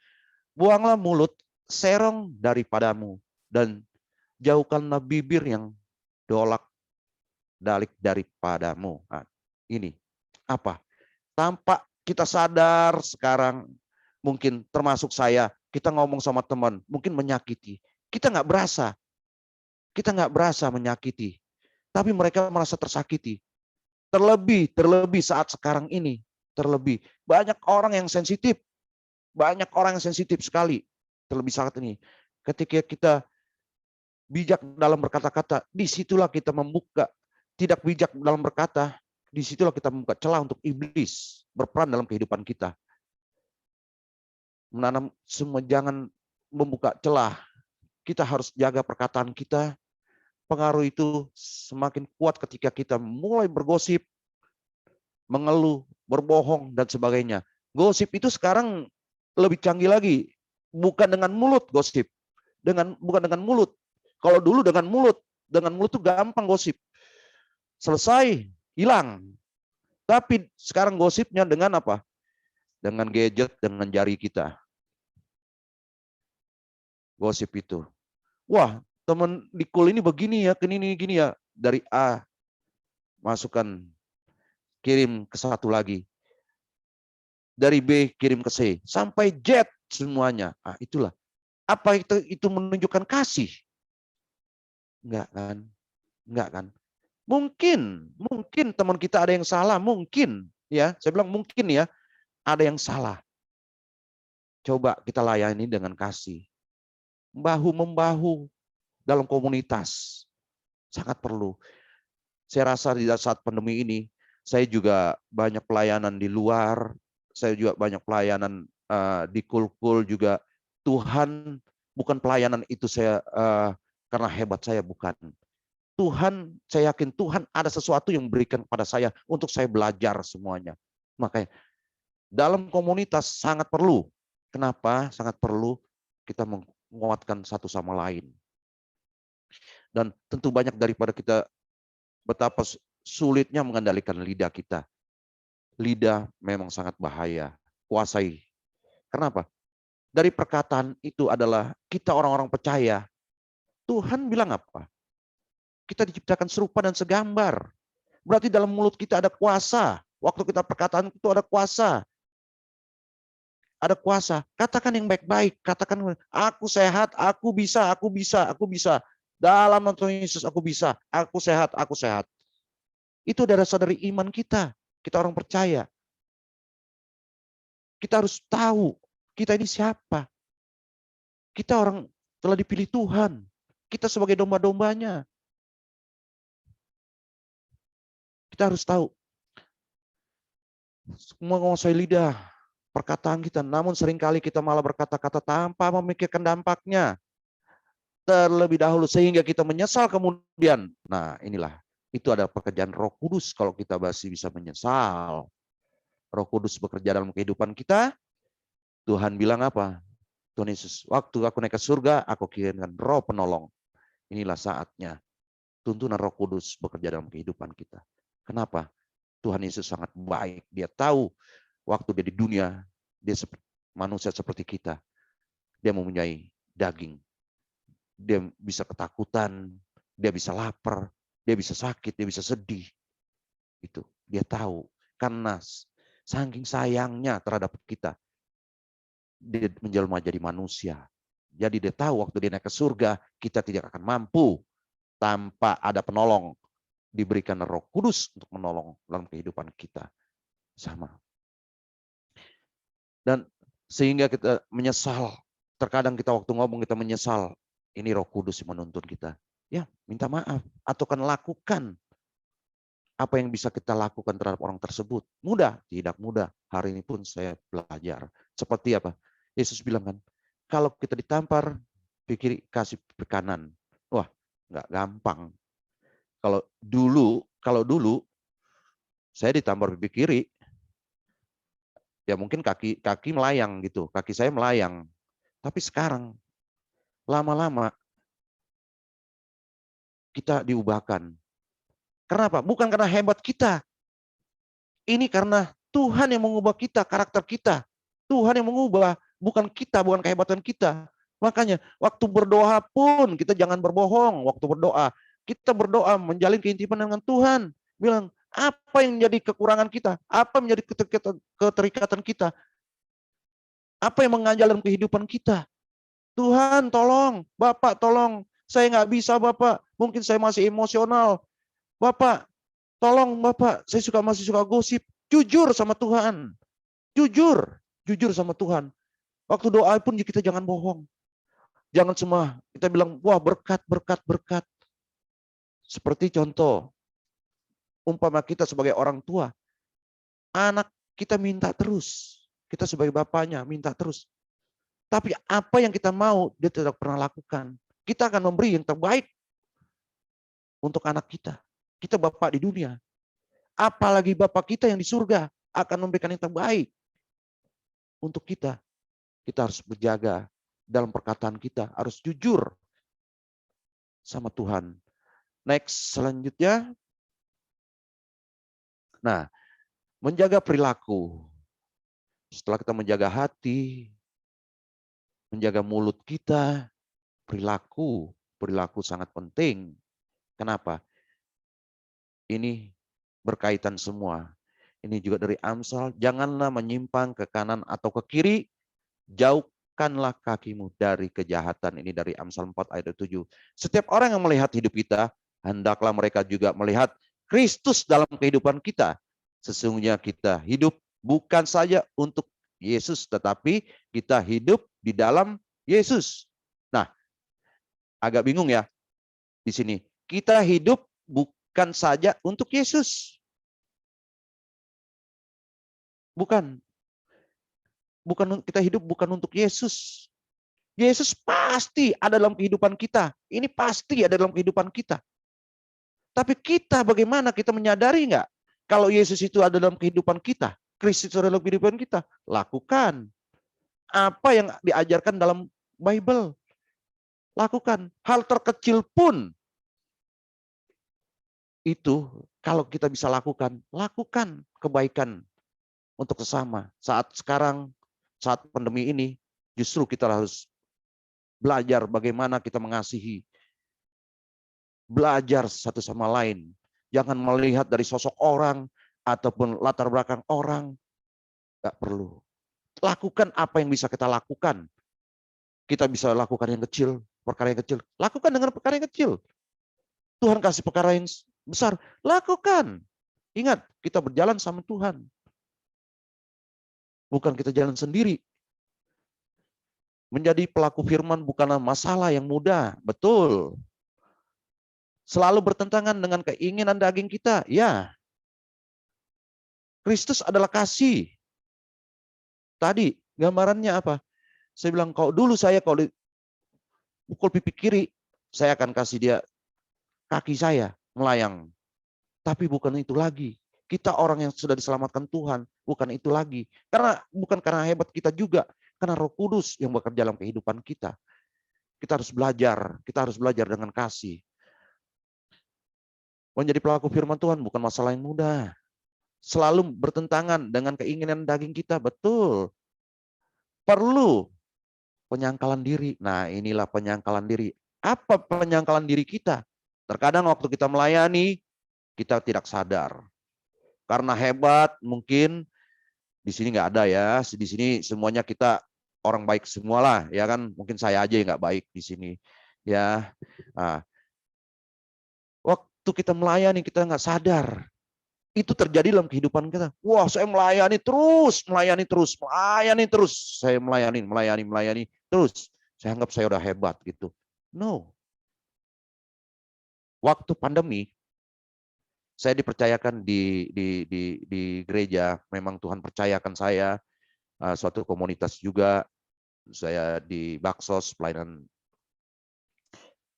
Buanglah mulut serong daripadamu, dan jauhkanlah bibir yang dolak-dalik daripadamu. Nah, ini apa? Tanpa kita sadar sekarang, mungkin termasuk saya, kita ngomong sama teman, mungkin menyakiti. Kita nggak berasa. Kita nggak berasa menyakiti. Tapi mereka merasa tersakiti. Terlebih saat sekarang ini. Terlebih. Banyak orang yang sensitif. Banyak orang yang sensitif sekali. Terlebih saat ini. Ketika kita bijak dalam berkata-kata, disitulah kita membuka. Tidak bijak dalam berkata, disitulah kita membuka celah untuk iblis berperan dalam kehidupan kita. Menanam semua, jangan membuka celah. Kita harus jaga perkataan kita. Pengaruh itu semakin kuat ketika kita mulai bergosip, mengeluh, berbohong, dan sebagainya. Gosip itu sekarang lebih canggih lagi. Bukan dengan mulut gosip. Bukan dengan mulut. Kalau dulu dengan mulut itu gampang gosip. Selesai, hilang. Tapi sekarang gosipnya dengan apa? Dengan gadget, dengan jari kita. Gosip itu. Wah, teman di kul ini begini ya, gini ya. Dari A, masukkan, kirim ke satu lagi. Dari B, kirim ke C. Sampai Z semuanya. Ah, itulah. Apa itu menunjukkan kasih? Enggak kan? Enggak kan? Mungkin teman kita ada yang salah, mungkin ya. Saya bilang mungkin ya, ada yang salah. Coba kita layani dengan kasih. Bahu-membahu dalam komunitas. Sangat perlu. Saya rasa di saat pandemi ini, saya juga banyak pelayanan di luar, saya juga banyak pelayanan di kul-kul juga. Tuhan, bukan pelayanan itu saya karena hebat saya, bukan. Tuhan, saya yakin Tuhan ada sesuatu yang berikan pada saya untuk saya belajar semuanya. Makanya dalam komunitas sangat perlu. Kenapa? Sangat perlu kita menguatkan satu sama lain. Dan tentu banyak daripada kita betapa sulitnya mengendalikan lidah kita. Lidah memang sangat bahaya. Kuasai. Kenapa? Dari perkataan itu adalah kita orang-orang percaya. Tuhan bilang apa? Kita diciptakan serupa dan segambar. Berarti dalam mulut kita ada kuasa. Waktu kita perkataan itu ada kuasa. Ada kuasa. Katakan yang baik-baik. Katakan, aku sehat, aku bisa, aku bisa, aku bisa. Dalam nama Tuhan Yesus aku bisa. Aku sehat, aku sehat. Itu dasar dari iman kita. Kita orang percaya. Kita harus tahu kita ini siapa. Kita orang telah dipilih Tuhan. Kita sebagai domba-dombanya. Kita harus tahu. menguasai lidah, perkataan kita. Namun seringkali kita malah berkata-kata tanpa memikirkan dampaknya terlebih dahulu sehingga kita menyesal kemudian. Nah, inilah itu ada pekerjaan Roh Kudus kalau kita masih bisa menyesal. Roh Kudus bekerja dalam kehidupan kita. Tuhan bilang apa? Tuhan Yesus, waktu aku naik ke surga, aku kirimkan Roh penolong. Inilah saatnya tuntunan Roh Kudus bekerja dalam kehidupan kita. Kenapa? Tuhan Yesus sangat baik. Dia tahu waktu dia di dunia, dia manusia seperti kita. Dia mempunyai daging. Dia bisa ketakutan, dia bisa lapar, dia bisa sakit, dia bisa sedih. Itu dia tahu. Karena saking sayangnya terhadap kita, dia menjelma jadi manusia. Jadi dia tahu waktu dia naik ke surga, kita tidak akan mampu tanpa ada penolong. Diberikan Roh Kudus untuk menolong dalam kehidupan kita. Sama. Dan sehingga kita menyesal. Terkadang kita waktu ngomong kita menyesal. Ini Roh Kudus yang menuntun kita. Ya, minta maaf. Atau kan lakukan apa yang bisa kita lakukan terhadap orang tersebut. Mudah? Tidak mudah. Hari ini pun saya belajar. Seperti apa? Yesus bilang kan, kalau kita ditampar, pikir kasih ke kanan. Wah, nggak gampang. Kalau dulu saya ditampar pipi kiri, ya mungkin kaki melayang gitu, kaki saya melayang. Tapi sekarang lama-lama kita diubahkan. Kenapa? Bukan karena hebat kita. Ini karena Tuhan yang mengubah kita, karakter kita. Tuhan yang mengubah, bukan kita, bukan kehebatan kita. Makanya waktu berdoa pun kita jangan berbohong. Waktu berdoa, kita berdoa menjalin keintiman dengan Tuhan. Bilang, apa yang menjadi kekurangan kita? Apa menjadi keterikatan kita? Apa yang mengganjal dalam kehidupan kita? Tuhan tolong, Bapak tolong. Saya nggak bisa Bapak, mungkin saya masih emosional. Bapak, tolong Bapak, saya masih suka gosip. Jujur sama Tuhan. Jujur sama Tuhan. Waktu doa pun kita jangan bohong. Jangan semua kita bilang, wah berkat. Seperti contoh, umpama kita sebagai orang tua, anak kita minta terus. Kita sebagai bapaknya minta terus. Tapi apa yang kita mau, dia tidak pernah lakukan. Kita akan memberi yang terbaik untuk anak kita. Kita Bapak di dunia. Apalagi Bapak kita yang di surga akan memberikan yang terbaik untuk kita. Kita harus berjaga dalam perkataan kita, harus jujur sama Tuhan. Next, selanjutnya. Nah, menjaga perilaku. Setelah kita menjaga hati, menjaga mulut kita, perilaku sangat penting. Kenapa? Ini berkaitan semua. Ini juga dari Amsal, janganlah menyimpang ke kanan atau ke kiri, jauhkanlah kakimu dari kejahatan. Ini dari Amsal 4 ayat 7. Setiap orang yang melihat hidup kita, hendaklah mereka juga melihat Kristus dalam kehidupan kita. Sesungguhnya kita hidup bukan saja untuk Yesus, tetapi kita hidup di dalam Yesus. Nah, agak bingung ya di sini. Kita hidup bukan saja untuk Yesus. Bukan kita hidup bukan untuk Yesus. Yesus pasti ada dalam kehidupan kita. Ini pasti ada dalam kehidupan kita. Tapi kita bagaimana kita menyadari nggak? Kalau Yesus itu ada dalam kehidupan kita, Kristus itu ada dalam kehidupan kita, lakukan. Apa yang diajarkan dalam Bible, lakukan. Hal terkecil pun itu kalau kita bisa lakukan kebaikan untuk sesama. Saat pandemi ini, justru kita harus belajar bagaimana kita mengasihi. Belajar satu sama lain. Jangan melihat dari sosok orang ataupun latar belakang orang. Nggak perlu. Lakukan apa yang bisa kita lakukan. Kita bisa lakukan yang kecil, perkara yang kecil. Lakukan dengan perkara yang kecil. Tuhan kasih perkara yang besar. Lakukan. Ingat, kita berjalan sama Tuhan. Bukan kita jalan sendiri. Menjadi pelaku firman bukanlah masalah yang mudah. Betul. Selalu bertentangan dengan keinginan daging kita. Ya. Kristus adalah kasih. Tadi gambarannya apa? Saya bilang, kalau dulu saya kalau pukul pipi kiri, saya akan kasih dia kaki saya melayang. Tapi bukan itu lagi. Kita orang yang sudah diselamatkan Tuhan, bukan itu lagi. Bukan karena hebat kita juga, karena Roh Kudus yang bekerja dalam kehidupan kita. Kita harus belajar dengan kasih. Menjadi pelaku firman Tuhan bukan masalah yang mudah. Selalu bertentangan dengan keinginan daging kita, betul. Perlu penyangkalan diri. Nah, inilah penyangkalan diri. Apa penyangkalan diri kita? Terkadang waktu kita melayani, kita tidak sadar. Karena hebat, mungkin di sini nggak ada ya. Di sini semuanya kita orang baik semualah, ya kan? Mungkin saya aja yang nggak baik di sini, ya. Nah, waktu kita melayani kita nggak sadar. Itu terjadi dalam kehidupan kita. Wah, saya melayani terus. Saya melayani terus. Saya anggap saya udah hebat gitu. No. Waktu pandemi, saya dipercayakan di gereja. Memang Tuhan percayakan saya suatu komunitas juga. Saya di Baksos pelayanan.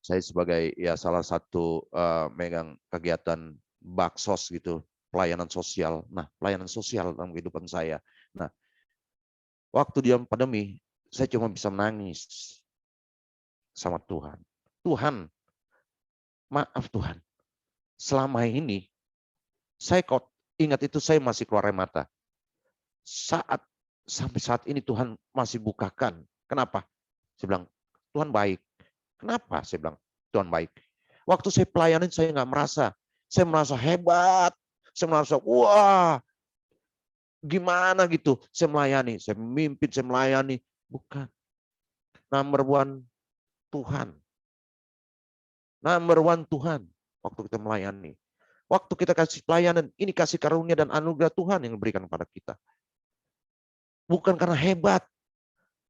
Saya sebagai ya salah satu megang kegiatan Baksos gitu. Pelayanan sosial. Nah, pelayanan sosial dalam kehidupan saya. Nah, waktu dia pandemi, saya cuma bisa menangis sama Tuhan. Tuhan, maaf Tuhan. Selama ini, saya kok ingat itu saya masih keluar air mata. Sampai saat ini Tuhan masih bukakan. Kenapa? Saya bilang, Tuhan baik. Kenapa? Saya bilang, Tuhan baik. Waktu saya pelayanin, saya nggak merasa. Saya merasa hebat. Saya merasa, wah, gimana gitu. Saya melayani, saya memimpin, saya melayani. Bukan. Number one, Tuhan. Number one, Tuhan. Waktu kita melayani. Waktu kita kasih pelayanan, ini kasih karunia dan anugerah Tuhan yang diberikan kepada kita. Bukan karena hebat.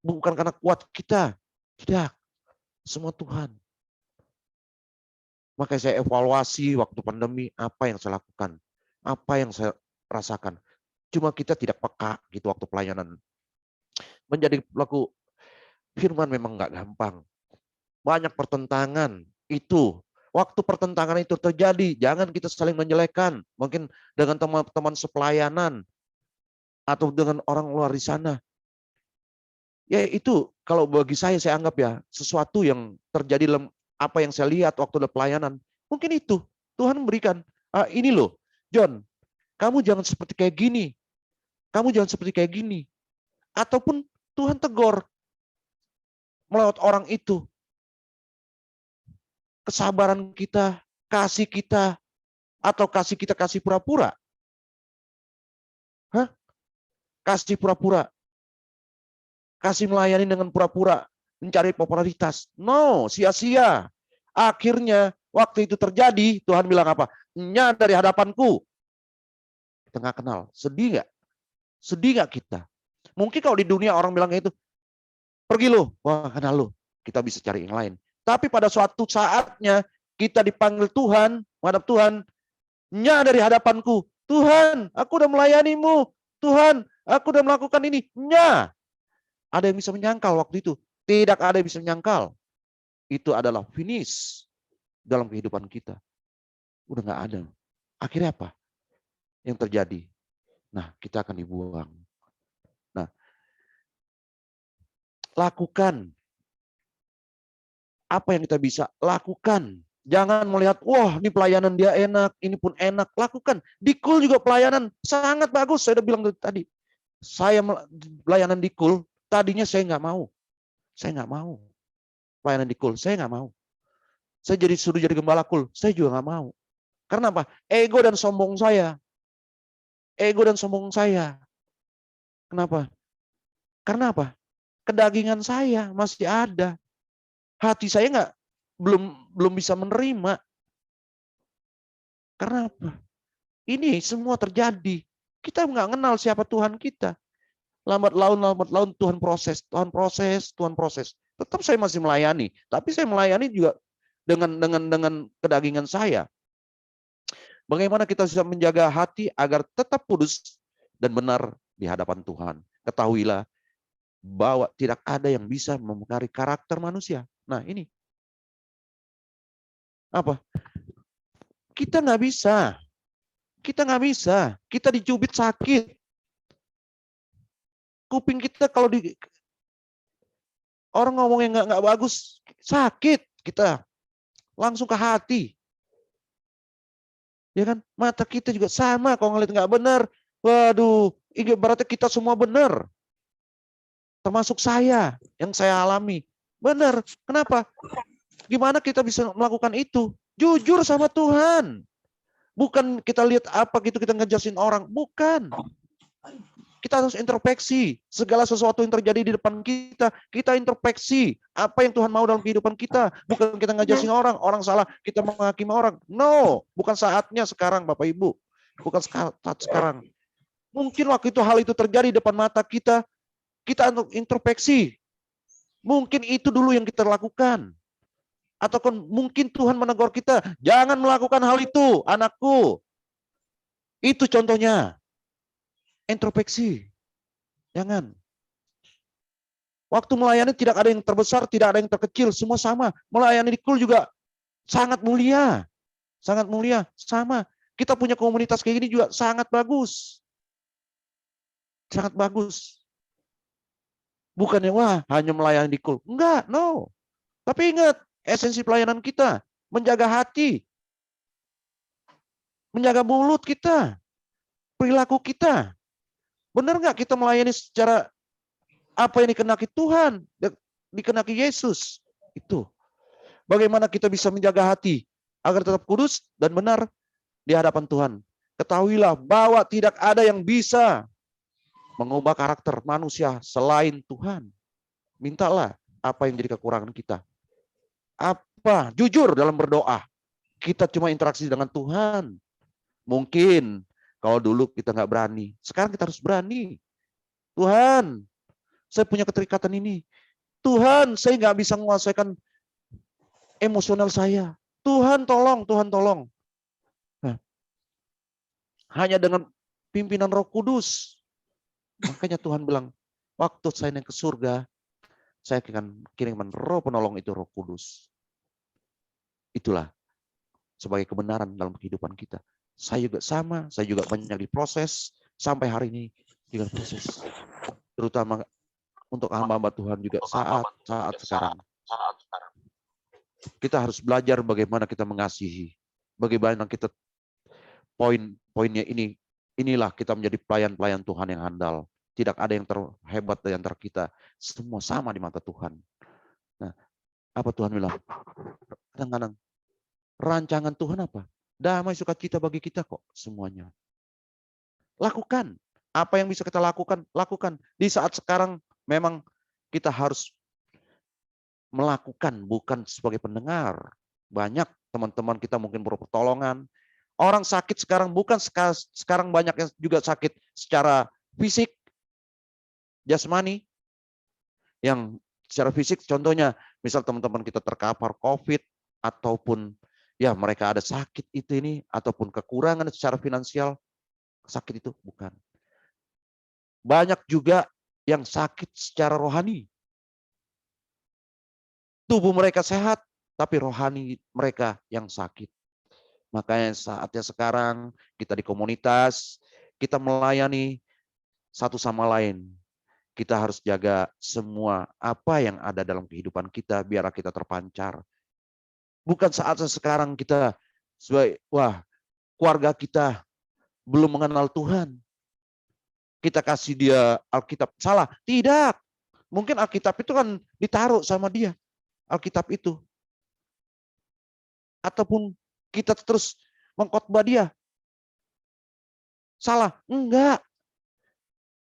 Bukan karena kuat kita. Tidak. Semua Tuhan. Makanya saya evaluasi waktu pandemi, apa yang saya lakukan. Apa yang saya rasakan. Cuma kita tidak peka gitu waktu pelayanan. Menjadi pelaku firman memang nggak gampang. Banyak pertentangan itu. Waktu pertentangan itu terjadi, jangan kita saling menjelekkan. Mungkin dengan teman-teman sepelayanan atau dengan orang luar di sana. Ya itu kalau bagi saya anggap ya sesuatu yang terjadi dalam apa yang saya lihat waktu ada pelayanan. Mungkin itu Tuhan memberikan, ini loh, John, kamu jangan seperti kayak gini. Kamu jangan seperti kayak gini. Ataupun Tuhan tegur melewat orang itu. Kesabaran kita, kasih kita, atau kasih pura-pura. Kasih pura-pura. Kasih melayani dengan pura-pura. Mencari popularitas. No, sia-sia. Akhirnya, waktu itu terjadi, Tuhan bilang apa? Nya dari hadapanku. Kita nggak kenal. Sedih nggak? Sedih nggak kita? Mungkin kalau di dunia orang bilang itu, pergi lu, wah kenal lu. Kita bisa cari yang lain. Tapi pada suatu saatnya, kita dipanggil Tuhan, menghadap Tuhan, nya dari hadapanku. Tuhan, aku udah melayanimu. Tuhan, aku udah melakukan ini. Nya. Ada yang bisa menyangkal waktu itu? Tidak ada yang bisa menyangkal. Itu adalah finish dalam kehidupan kita. Udah nggak ada. Akhirnya apa yang terjadi? Nah, kita akan dibuang. Nah, lakukan apa yang kita bisa lakukan. Jangan melihat, wah ini pelayanan dia enak, ini pun enak. Lakukan. Di Kul juga pelayanan sangat bagus. Saya udah bilang tadi. Saya pelayanan di Kul, tadinya saya nggak mau. Saya nggak mau. Pelayanan di Kul, saya nggak mau. Saya suruh jadi gembala Kul, saya juga nggak mau. Karena apa? Ego dan sombong saya. Ego dan sombong saya. Kenapa? Karena apa? Kedagingan saya masih ada. Hati saya belum bisa menerima. Karena apa? Ini semua terjadi. Kita nggak kenal siapa Tuhan kita. Lambat laun Tuhan proses. Tetap saya masih melayani, tapi saya melayani juga dengan kedagingan saya. Bagaimana kita bisa menjaga hati agar tetap kudus dan benar di hadapan Tuhan. Ketahuilah bahwa tidak ada yang bisa mempengaruhi karakter manusia. Nah ini. Apa? Kita nggak bisa. Kita nggak bisa. Kita dicubit sakit. Kuping kita kalau di orang ngomong yang nggak bagus, sakit kita. Langsung ke hati. Ya kan? Mata kita juga sama. Kalau ngeliat nggak benar, waduh, ini berarti kita semua benar. Termasuk saya, yang saya alami. Benar. Kenapa? Gimana kita bisa melakukan itu? Jujur sama Tuhan. Bukan kita lihat apa gitu kita ngejasin orang. Bukan. Kita harus introspeksi. Segala sesuatu yang terjadi di depan kita, kita introspeksi. Apa yang Tuhan mau dalam kehidupan kita. Bukan kita ngejasin orang. Orang salah, kita menghakimi orang. No. Bukan saatnya sekarang Bapak Ibu. Bukan saat sekarang. Mungkin waktu itu hal itu terjadi di depan mata kita. Kita introspeksi. Mungkin itu dulu yang kita lakukan. Atau mungkin Tuhan menegur kita, jangan melakukan hal itu, anakku. Itu contohnya. Introspeksi. Jangan. Waktu melayani tidak ada yang terbesar, tidak ada yang terkecil, semua sama. Melayani di KUL juga sangat mulia. Sangat mulia, sama. Kita punya komunitas kayak gini juga sangat bagus. Sangat bagus. Bukannya wah hanya melayani di KUL. Enggak, no. Tapi ingat, esensi pelayanan kita, menjaga hati, menjaga mulut kita, perilaku kita. Benar nggak kita melayani secara apa yang dikenaki Tuhan, dikenaki Yesus? Itu. Bagaimana kita bisa menjaga hati agar tetap kudus dan benar di hadapan Tuhan. Ketahuilah bahwa tidak ada yang bisa mengubah karakter manusia selain Tuhan. Mintalah apa yang jadi kekurangan kita. Apa? Jujur dalam berdoa. Kita cuma interaksi dengan Tuhan. Mungkin kalau dulu kita nggak berani. Sekarang kita harus berani. Tuhan, saya punya keterikatan ini. Tuhan, saya nggak bisa menguasaikan emosional saya. Tuhan tolong, Tuhan tolong. Nah, hanya dengan pimpinan Roh Kudus. Makanya Tuhan bilang, waktu saya naik ke surga, saya akan kirimkan Roh penolong itu, Roh Kudus. Itulah sebagai kebenaran dalam kehidupan kita. Saya juga sama, saya juga banyak diproses sampai hari ini juga proses. Terutama untuk hamba-hamba Tuhan juga saat sekarang. Kita harus belajar bagaimana kita mengasihi. Bagaimana kita poin-poinnya inilah kita menjadi pelayan-pelayan Tuhan yang handal. Tidak ada yang terhebat di antara kita. Semua sama di mata Tuhan. Nah, apa Tuhan bilang? Kadang-kadang rancangan Tuhan apa? Damai sukacita bagi kita kok semuanya. Lakukan. Apa yang bisa kita lakukan, lakukan. Di saat sekarang memang kita harus melakukan, bukan sebagai pendengar. Banyak teman-teman kita mungkin perlu pertolongan. Orang sakit sekarang bukan sekarang banyak yang juga sakit secara fisik, jasmani. Yang secara fisik contohnya, misal teman-teman kita terkapar COVID ataupun ya mereka ada sakit itu ini ataupun kekurangan secara finansial, sakit itu bukan. Banyak juga yang sakit secara rohani. Tubuh mereka sehat, tapi rohani mereka yang sakit. Makanya saatnya sekarang kita di komunitas, kita melayani satu sama lain. Kita harus jaga semua apa yang ada dalam kehidupan kita biar kita terpancar. Bukan saatnya sekarang kita sebagai keluarga kita belum mengenal Tuhan. Kita kasih dia Alkitab. Salah. Tidak. Mungkin Alkitab itu kan ditaruh sama dia. Alkitab itu. Ataupun kita terus mengkhotbah dia. Salah. Enggak.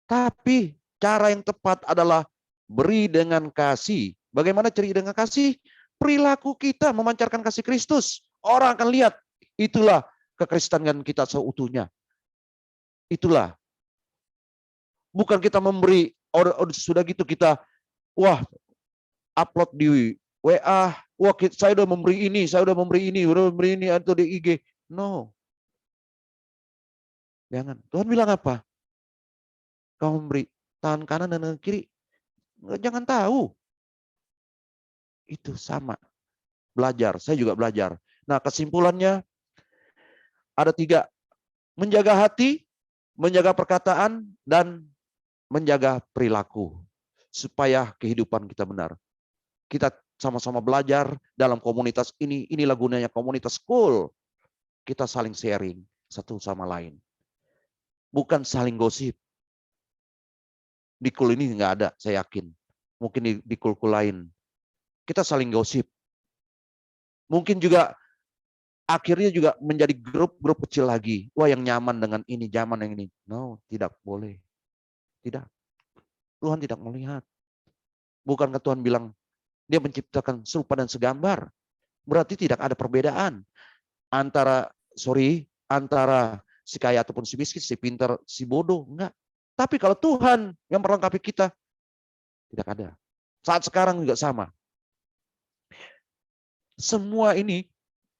Tapi cara yang tepat adalah beri dengan kasih. Bagaimana ciri dengan kasih? Perilaku kita memancarkan kasih Kristus. Orang akan lihat. Itulah kekristenan kita seutuhnya. Itulah. Bukan kita memberi, sudah gitu kita, upload di WA, saya udah memberi ini, udah memberi ini, atau di IG. No. Jangan. Tuhan bilang apa? Kamu memberi tangan kanan dan tangan kiri, jangan tahu. Itu sama. Belajar, saya juga belajar. Nah, kesimpulannya ada 3. Menjaga hati, menjaga perkataan, dan menjaga perilaku. Supaya kehidupan kita benar. Kita sama-sama belajar dalam komunitas ini. Inilah gunanya komunitas school. Kita saling sharing satu sama lain. Bukan saling gosip. Di kul ini nggak ada, saya yakin. Mungkin di kul-kul lain. Kita saling gosip. Mungkin juga akhirnya juga menjadi grup-grup kecil lagi. Wah, yang nyaman dengan ini, nyaman yang ini. No, tidak boleh. Tidak. Tuhan tidak melihat. Bukankah Tuhan bilang, dia menciptakan serupa dan segambar. Berarti tidak ada perbedaan. Antara si kaya ataupun si miskin, si pintar, si bodoh. Enggak. Tapi kalau Tuhan yang melengkapi kita, tidak ada. Saat sekarang juga sama. Semua ini,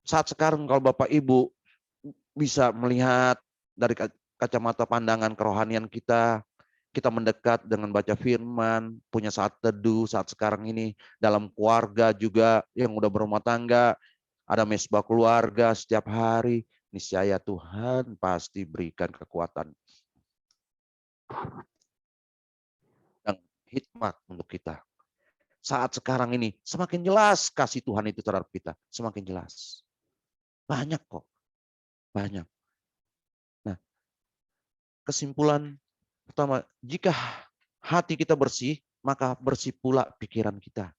saat sekarang kalau Bapak Ibu bisa melihat dari kacamata pandangan kerohanian kita mendekat dengan baca firman, punya saat teduh saat sekarang ini, dalam keluarga juga yang udah berumah tangga, ada mesbah keluarga setiap hari, niscaya Tuhan pasti berikan kekuatan dan hikmat untuk kita. Saat sekarang ini semakin jelas kasih Tuhan itu terhadap kita, semakin jelas. Banyak kok, banyak. Nah, kesimpulan pertama, jika hati kita bersih, maka bersih pula pikiran kita.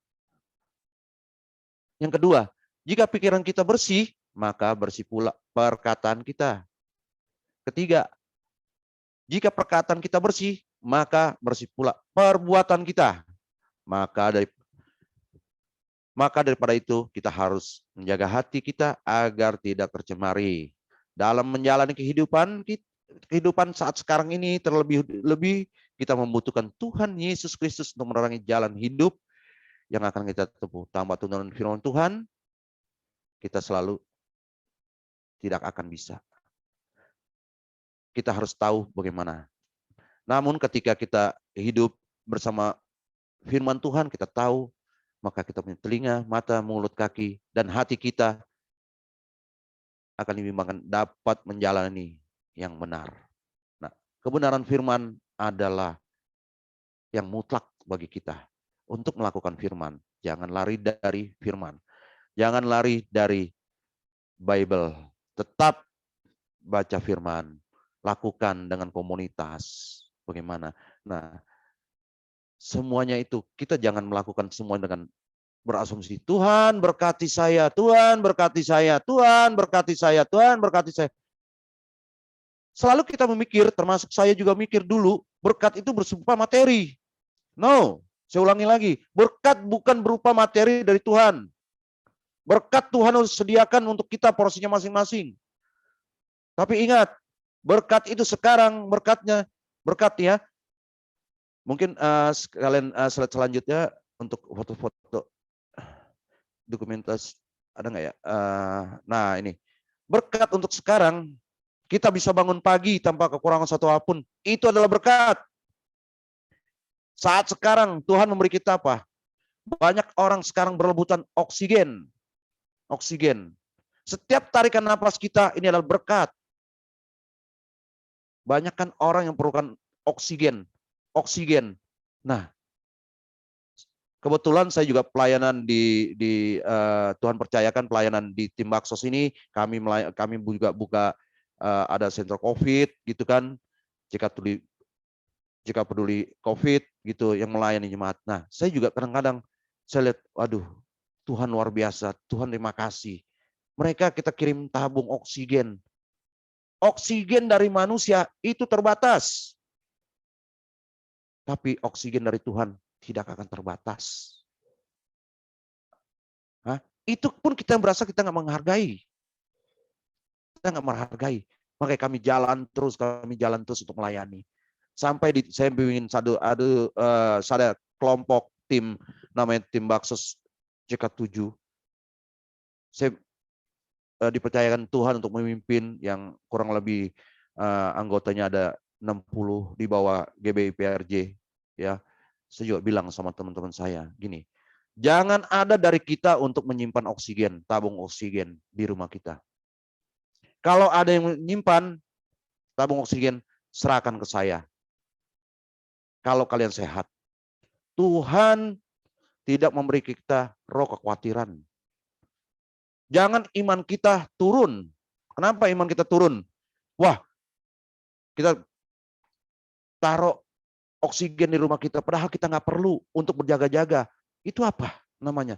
Yang kedua, jika pikiran kita bersih, maka bersih pula perkataan kita. Ketiga, jika perkataan kita bersih, maka bersih pula perbuatan kita. Maka daripada itu kita harus menjaga hati kita agar tidak tercemari. Dalam menjalani kehidupan saat sekarang ini, terlebih kita membutuhkan Tuhan Yesus Kristus untuk menerangi jalan hidup yang akan kita tempuh. Tanpa tuntunan firman Tuhan, kita selalu tidak akan bisa. Kita harus tahu bagaimana. Namun ketika kita hidup bersama firman Tuhan, kita tahu, maka kita punya telinga, mata, mulut, kaki, dan hati kita akan dibimbangkan dapat menjalani yang benar. Nah, kebenaran firman adalah yang mutlak bagi kita untuk melakukan firman. Jangan lari dari firman. Jangan lari dari Bible. Tetap baca firman. Lakukan dengan komunitas. Bagaimana? Nah, semuanya itu kita jangan melakukan semua dengan berasumsi. Tuhan berkati saya, Tuhan berkati saya, Tuhan berkati saya, Tuhan berkati saya. Selalu kita memikir, termasuk saya juga mikir dulu, berkat itu berupa materi. No, saya ulangi lagi. Berkat bukan berupa materi dari Tuhan. Berkat Tuhan harus sediakan untuk kita porsinya masing-masing. Tapi ingat, berkat itu sekarang berkat ya. Mungkin sekalian slide selanjutnya untuk foto-foto dokumentasi ada nggak ya? Nah ini berkat untuk sekarang, kita bisa bangun pagi tanpa kekurangan satu apapun. Itu adalah berkat. Saat sekarang Tuhan memberi kita apa? Banyak orang sekarang berebutan oksigen. Oksigen. Setiap tarikan napas kita ini adalah berkat. Banyak kan orang yang perlukan oksigen. Oksigen. Nah, kebetulan saya juga pelayanan di Tuhan percayakan pelayanan di tim Baksos ini, kami juga buka ada sentra COVID gitu kan, jika peduli COVID gitu yang melayani jemaat. Nah, saya juga kadang-kadang saya lihat, waduh, Tuhan luar biasa, Tuhan terima kasih. Mereka kita kirim tabung oksigen. Oksigen dari manusia itu terbatas. Tapi oksigen dari Tuhan tidak akan terbatas. Itu pun kita merasa kita nggak menghargai. Kita nggak menghargai. Makanya kami jalan terus untuk melayani. Sampai saya bimbingin ada kelompok tim namanya tim Baksos JK7. Saya dipercayakan Tuhan untuk memimpin yang kurang lebih anggotanya ada 60 di bawah GBIPRJ ya. Saya juga bilang sama teman-teman saya gini, jangan ada dari kita untuk menyimpan oksigen, tabung oksigen di rumah kita. Kalau ada yang menyimpan tabung oksigen, serahkan ke saya. Kalau kalian sehat. Tuhan tidak memberi kita roh kekhawatiran. Jangan iman kita turun. Kenapa iman kita turun? Wah, kita taruh oksigen di rumah kita, padahal kita nggak perlu untuk berjaga-jaga. Itu apa namanya?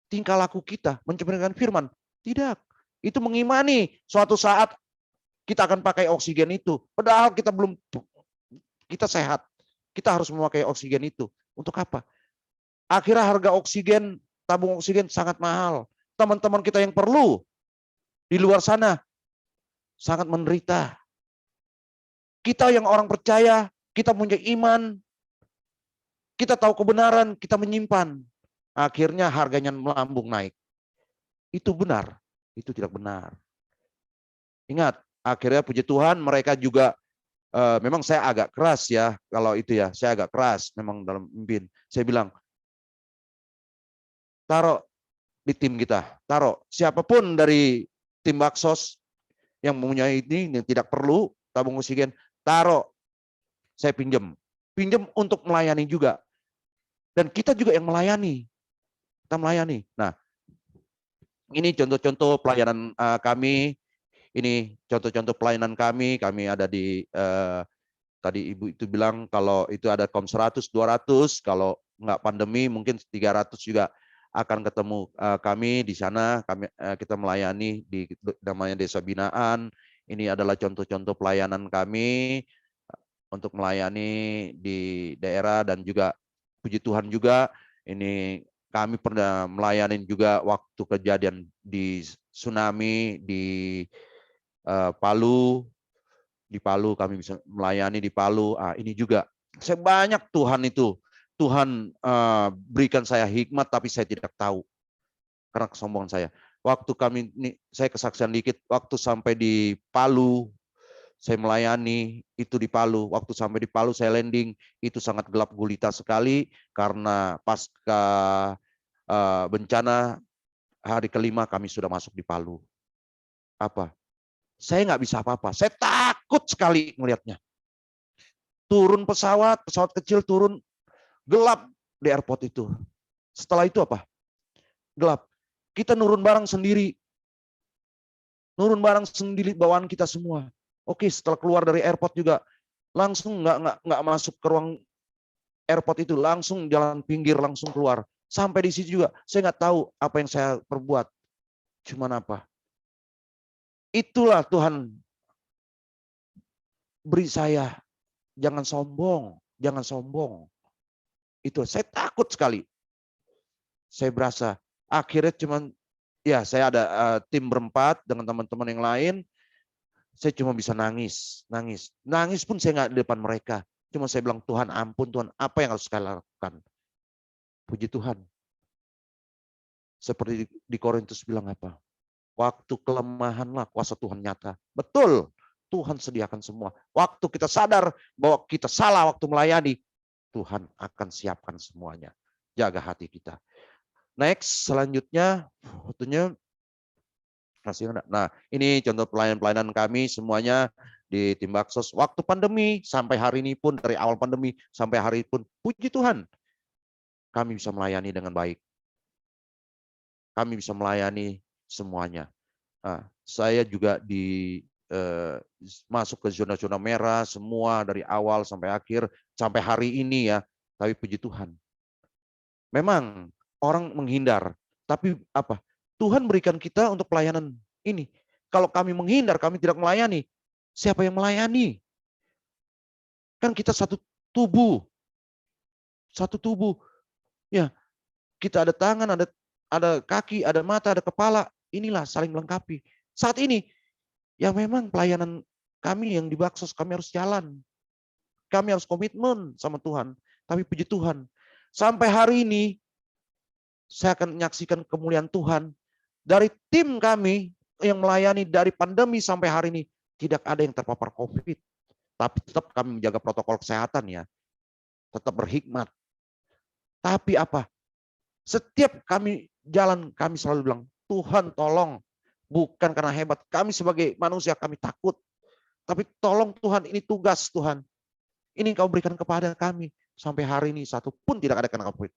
Tingkah laku kita mencerminkan firman. Tidak. Itu mengimani suatu saat kita akan pakai oksigen itu. Padahal kita sehat. Kita harus memakai oksigen itu. Untuk apa? Akhirnya harga oksigen, tabung oksigen sangat mahal. Teman-teman kita yang perlu di luar sana sangat menderita. Kita yang orang percaya, kita punya iman, kita tahu kebenaran, kita menyimpan. Akhirnya harganya melambung naik. Itu benar, itu tidak benar. Ingat, akhirnya puji Tuhan mereka juga, memang saya agak keras ya, kalau itu ya, saya agak keras memang dalam mimpin. Saya bilang, taruh di tim kita, taruh siapapun dari tim Baksos yang mempunyai ini, yang tidak perlu tabung oksigen, taruh, saya pinjam untuk melayani juga. Dan kita juga yang melayani. Kita melayani. Nah, ini contoh-contoh pelayanan kami. Ini contoh-contoh pelayanan kami. Kami ada di, tadi Ibu itu bilang kalau itu ada kom 100, 200. Kalau nggak pandemi mungkin 300 juga akan ketemu kami di sana. Kita melayani di namanya Desa Binaan. Ini adalah contoh-contoh pelayanan kami untuk melayani di daerah dan juga puji Tuhan juga ini kami pernah melayani juga waktu kejadian di tsunami di Palu. Di Palu kami bisa melayani di Palu. Ini juga sebanyak Tuhan itu. Tuhan berikan saya hikmat tapi saya tidak tahu karena kesombongan saya. Waktu kami saya kesaksian dikit waktu sampai di Palu. Saya melayani itu di Palu. Waktu sampai di Palu saya landing, itu sangat gelap gulita sekali karena pasca bencana hari kelima kami sudah masuk di Palu. Apa? Saya nggak bisa apa-apa. Saya takut sekali melihatnya. Turun pesawat kecil turun, gelap di airport itu. Setelah itu apa? Gelap. Kita nurun barang sendiri. Nurun barang sendiri bawaan kita semua. Oke, setelah keluar dari airport juga langsung nggak masuk ke ruang airport itu, langsung jalan pinggir, langsung keluar. Sampai di situ juga saya nggak tahu apa yang saya perbuat. Cuman apa? Itulah Tuhan beri saya. Jangan sombong, jangan sombong. Itu saya takut sekali. Saya berasa akhirnya cuman ya saya ada tim berempat dengan teman-teman yang lain. Saya cuma bisa nangis. Nangis pun saya nggak di depan mereka. Cuma saya bilang, Tuhan ampun, Tuhan apa yang harus saya lakukan? Puji Tuhan. Seperti di Korintus bilang apa? Waktu kelemahanlah kuasa Tuhan nyata. Betul, Tuhan sediakan semua. Waktu kita sadar bahwa kita salah waktu melayani, Tuhan akan siapkan semuanya. Jaga hati kita. Next, selanjutnya, fotonya. Nah, ini contoh pelayanan kami semuanya di tim Baksos. Waktu pandemi sampai hari ini pun, dari awal pandemi sampai hari ini pun, puji Tuhan, kami bisa melayani dengan baik. Kami bisa melayani semuanya. Nah, saya juga masuk ke zona-zona merah semua dari awal sampai akhir, sampai hari ini ya. Tapi puji Tuhan. Memang orang menghindar, tapi apa? Tuhan berikan kita untuk pelayanan ini. Kalau kami menghindar, kami tidak melayani. Siapa yang melayani? Kan kita satu tubuh. Satu tubuh. Ya, kita ada tangan, ada kaki, ada mata, ada kepala. Inilah saling melengkapi. Saat ini, ya memang pelayanan kami yang di Baksos, kami harus jalan. Kami harus komitmen sama Tuhan. Tapi puji Tuhan, sampai hari ini, saya akan menyaksikan kemuliaan Tuhan. Dari tim kami yang melayani dari pandemi sampai hari ini, tidak ada yang terpapar COVID. Tapi tetap kami menjaga protokol kesehatan ya. Tetap berhikmat. Tapi apa? Setiap kami jalan, kami selalu bilang, Tuhan tolong. Bukan karena hebat. Kami sebagai manusia, kami takut. Tapi tolong Tuhan, ini tugas Tuhan. Ini Kau berikan kepada kami. Sampai hari ini satu pun tidak ada kena COVID.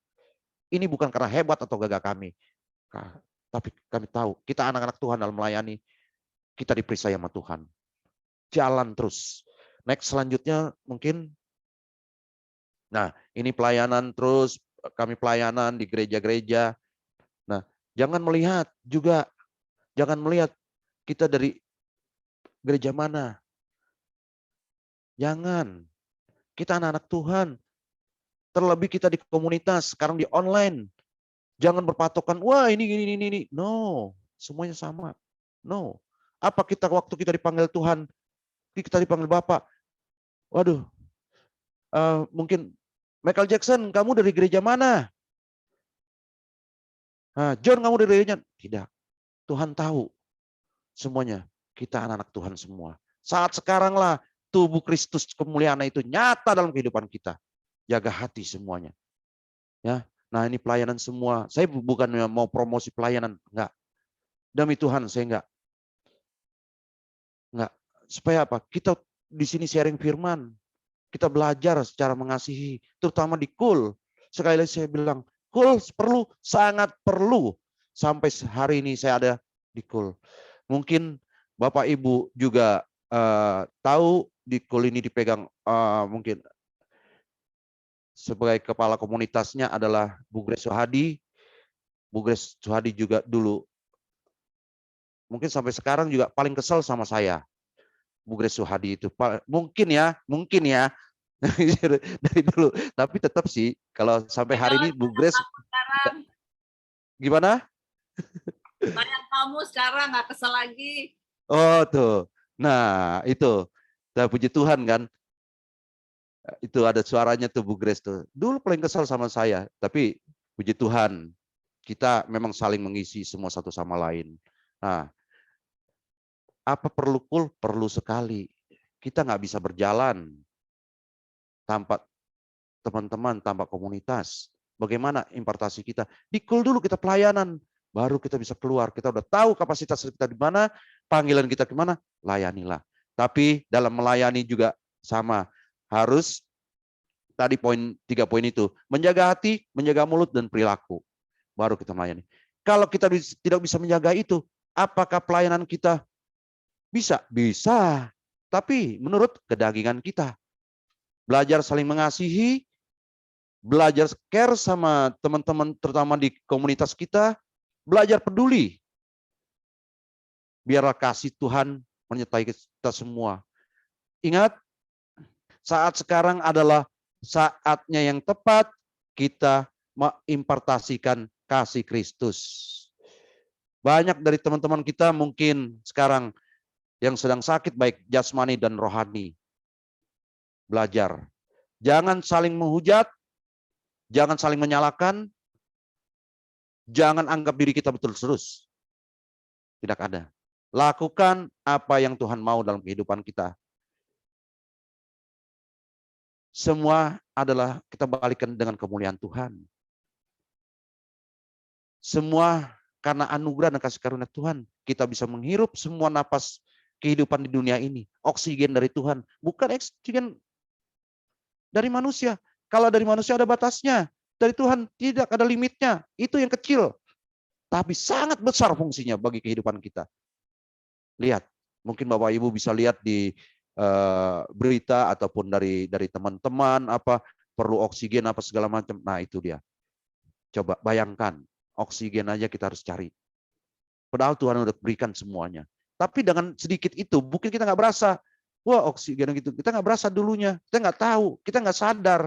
Ini bukan karena hebat atau gagah kami. Tapi kami tahu, kita anak-anak Tuhan dalam melayani, kita diperiksa sama Tuhan. Jalan terus. Next selanjutnya mungkin, nah ini pelayanan terus, kami pelayanan di gereja-gereja. Nah, jangan melihat kita dari gereja mana. Jangan. Kita anak-anak Tuhan. Terlebih kita di komunitas, sekarang di online. Jangan berpatokan, wah ini. No, semuanya sama. No. Apa waktu kita dipanggil Tuhan, kita dipanggil Bapak. Waduh, mungkin Michael Jackson, kamu dari gereja mana? John, kamu dari gereja? Tidak. Tuhan tahu semuanya. Kita anak-anak Tuhan semua. Saat sekarang lah tubuh Kristus kemuliaan itu nyata dalam kehidupan kita. Jaga hati semuanya. Ya, nah ini pelayanan semua. Saya bukan mau promosi pelayanan, enggak. Demi Tuhan saya enggak. Supaya apa? Kita di sini sharing firman. Kita belajar secara mengasihi, terutama di KUL. Sekali lagi saya bilang, KUL perlu, sangat perlu. Sampai hari ini saya ada di KUL. Mungkin Bapak Ibu juga tahu di KUL ini dipegang mungkin sebagai kepala komunitasnya adalah Bu Grace Suhadi. Bu Grace Suhadi juga dulu, mungkin sampai sekarang juga paling kesel sama saya. Bu Grace Suhadi itu mungkin ya dari dulu, tapi tetap sih kalau sampai hari ini Bu Grace gimana? Banyak kamu sekarang nggak kesel lagi. Oh tuh, nah itu, puji Tuhan kan, itu ada suaranya tuh Bu Grace tuh. Dulu paling kesel sama saya, tapi puji Tuhan kita memang saling mengisi semua satu sama lain. Nah, apa perlu KUL? Perlu sekali. Kita nggak bisa berjalan tanpa teman-teman, tanpa komunitas. Bagaimana impartasi kita? Di KUL dulu kita pelayanan, baru kita bisa keluar. Kita udah tahu kapasitas kita di mana, panggilan kita kemana, layanilah. Tapi dalam melayani juga sama. Harus tadi 3 poin itu. Menjaga hati, menjaga mulut, dan perilaku. Baru kita melayani. Kalau kita tidak bisa menjaga itu, apakah pelayanan kita bisa? Bisa. Tapi menurut kedagingan kita. Belajar saling mengasihi, belajar care sama teman-teman terutama di komunitas kita, belajar peduli. Biarlah kasih Tuhan menyertai kita semua. Ingat, saat sekarang adalah saatnya yang tepat kita mengimpartasikan kasih Kristus. Banyak dari teman-teman kita mungkin sekarang yang sedang sakit baik jasmani dan rohani. Belajar. Jangan saling menghujat, jangan saling menyalahkan, jangan anggap diri kita betul terus. Tidak ada. Lakukan apa yang Tuhan mau dalam kehidupan kita. Semua adalah kita balikkan dengan kemuliaan Tuhan. Semua karena anugerah dan kasih karunia Tuhan, kita bisa menghirup semua napas kehidupan di dunia ini. Oksigen dari Tuhan, bukan oksigen dari manusia. Kalau dari manusia ada batasnya, dari Tuhan tidak ada limitnya. Itu yang kecil, tapi sangat besar fungsinya bagi kehidupan kita. Lihat, mungkin Bapak Ibu bisa lihat di berita ataupun dari teman-teman apa perlu oksigen apa segala macam. Nah itu dia. Coba bayangkan, oksigen aja kita harus cari. Padahal Tuhan udah berikan semuanya. Tapi dengan sedikit itu, mungkin kita nggak berasa. Wah oksigen gitu, kita nggak berasa dulunya. Kita nggak tahu, kita nggak sadar.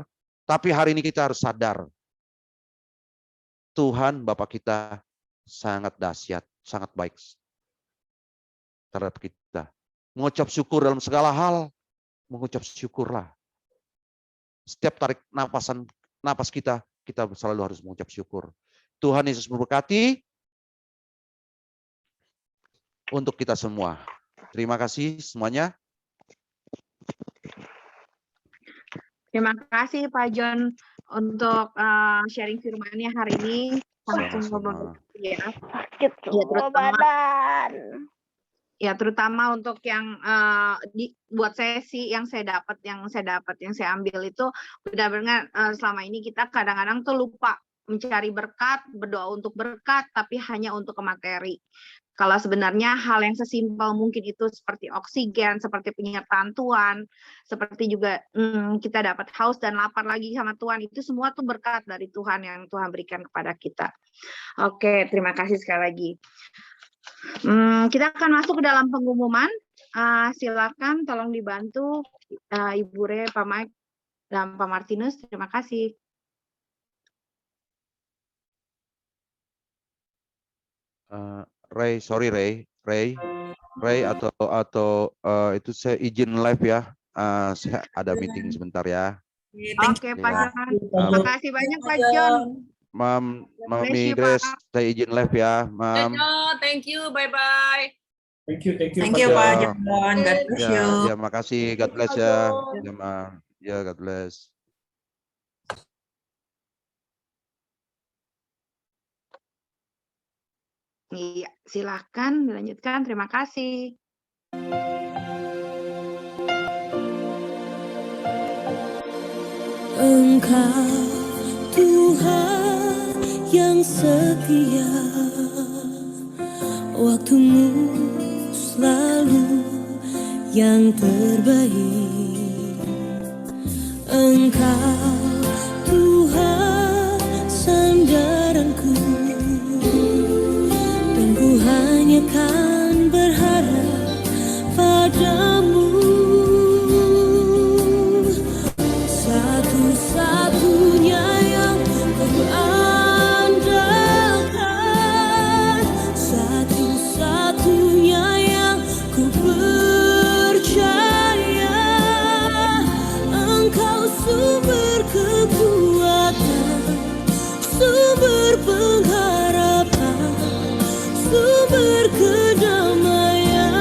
Tapi hari ini kita harus sadar. Tuhan Bapa kita sangat dahsyat, sangat baik terhadap kita. Mengucap syukur dalam segala hal, mengucap syukurlah. Setiap tarik napas kita selalu harus mengucap syukur. Tuhan Yesus memberkati untuk kita semua. Terima kasih semuanya. Terima kasih Pak John untuk sharing firman-Nya hari ini. Sangat Sama-sama. ya. Sakit Ya, semua terutama badan. ya terutama untuk yang buat saya sih yang saya ambil itu benar-benar selama ini kita kadang-kadang tuh lupa mencari berkat, berdoa untuk berkat, tapi hanya untuk ke materi. Kalau sebenarnya hal yang sesimpel mungkin itu seperti oksigen, seperti penyertaan Tuhan, seperti juga kita dapat haus dan lapar lagi sama Tuhan, itu semua tuh berkat dari Tuhan yang Tuhan berikan kepada kita. Oke, terima kasih sekali lagi. Kita akan masuk ke dalam pengumuman. Silakan tolong dibantu Ibu Re, Pak Mike, dan Pak Martinus. Terima kasih. Ray, sorry Ray atau itu saya izin live ya. Saya ada meeting sebentar ya. Oke, Pak John. Terima kasih banyak Pak John. Mami Grace, saya izin live ya, Mam. Thank you, bye-bye. Thank you, Thank you Pak John. God bless you. Ya, makasih. God bless ya. Ya, Mam. Ya, God bless. Iya, silakan dilanjutkan. Terima kasih. Engkau Tuhan yang setia, waktumu selalu yang terbaik. Engkau Tuhan sandaranku, dan ku hanya kan berharap padamu. Satu-satunya yang ku andalkan, satu-satunya yang ku percaya. Engkau sumber kekuatan, sumber pengharapan, sumber kedamaian.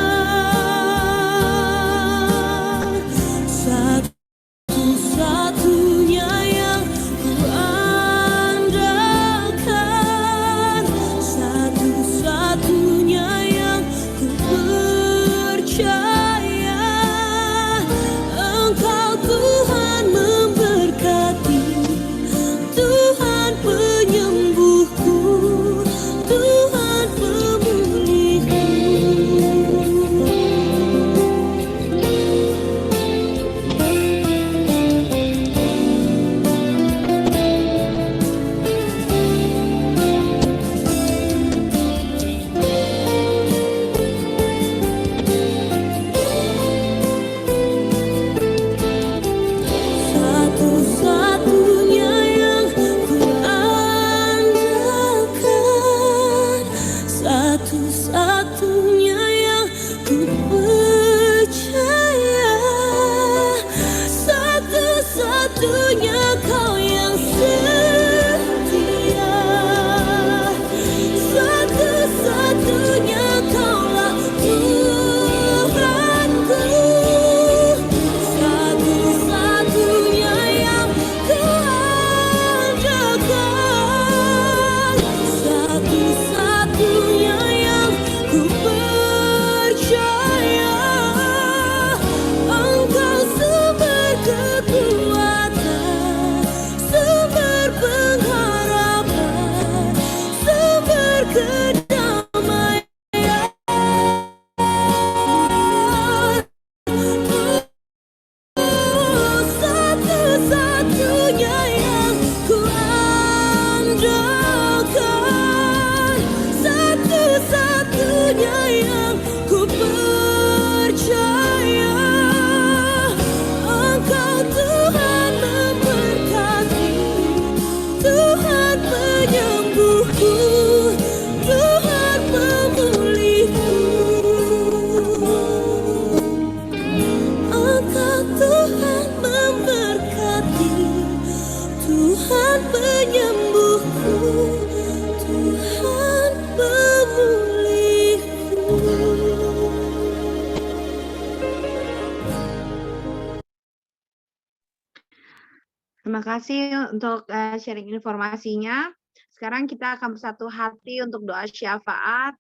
Terima kasih untuk sharing informasinya. Sekarang kita akan bersatu hati untuk doa syafaat.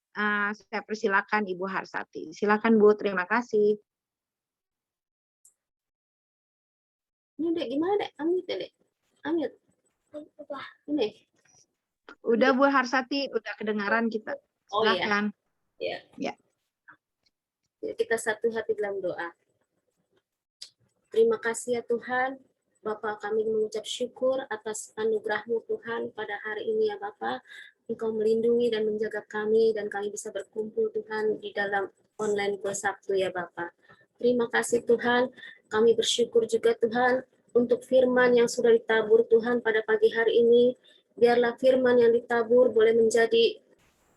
Saya persilakan Ibu Harsati. Silakan Bu, terima kasih. Ini Dek, gimana Dek? Ambil Dek. Ambil. Ini. Udah Bu Harsati, udah kedengaran kita. Oh iya. Silakan. Ya. Ya. Yuk kita satu hati dalam doa. Terima kasih ya Tuhan, Bapa, kami mengucap syukur atas anugerah-Mu Tuhan pada hari ini ya Bapa. Engkau melindungi dan menjaga kami dan kami bisa berkumpul Tuhan di dalam online Kul Sabtu ya Bapa. Terima kasih Tuhan, kami bersyukur juga Tuhan untuk firman yang sudah ditabur Tuhan pada pagi hari ini. Biarlah firman yang ditabur boleh menjadi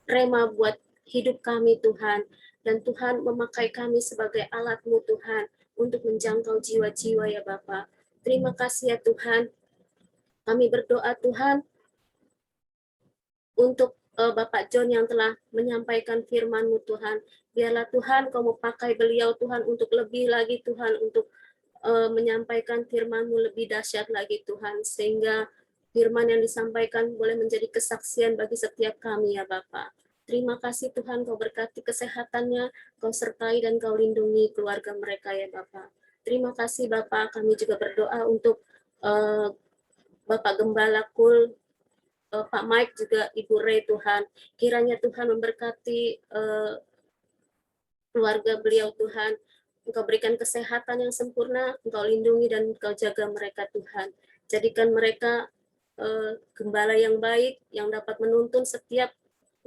rema buat hidup kami Tuhan. Dan Tuhan memakai kami sebagai alat-Mu Tuhan untuk menjangkau jiwa-jiwa ya Bapa. Terima kasih ya Tuhan. Kami berdoa Tuhan untuk Bapak John yang telah menyampaikan firman-Mu Tuhan. Biarlah Tuhan Kau mau pakai beliau Tuhan untuk lebih lagi Tuhan, untuk menyampaikan firman-Mu lebih dahsyat lagi Tuhan. Sehingga firman yang disampaikan boleh menjadi kesaksian bagi setiap kami ya Bapak. Terima kasih Tuhan, Kau berkati kesehatannya, Kau sertai dan Kau lindungi keluarga mereka ya Bapak. Terima kasih Bapak, kami juga berdoa untuk Bapak Gembala Kul, Pak Mike, juga Ibu Ray Tuhan. Kiranya Tuhan memberkati keluarga beliau Tuhan. Engkau berikan kesehatan yang sempurna, Engkau lindungi dan Engkau jaga mereka Tuhan. Jadikan mereka gembala yang baik, yang dapat menuntun setiap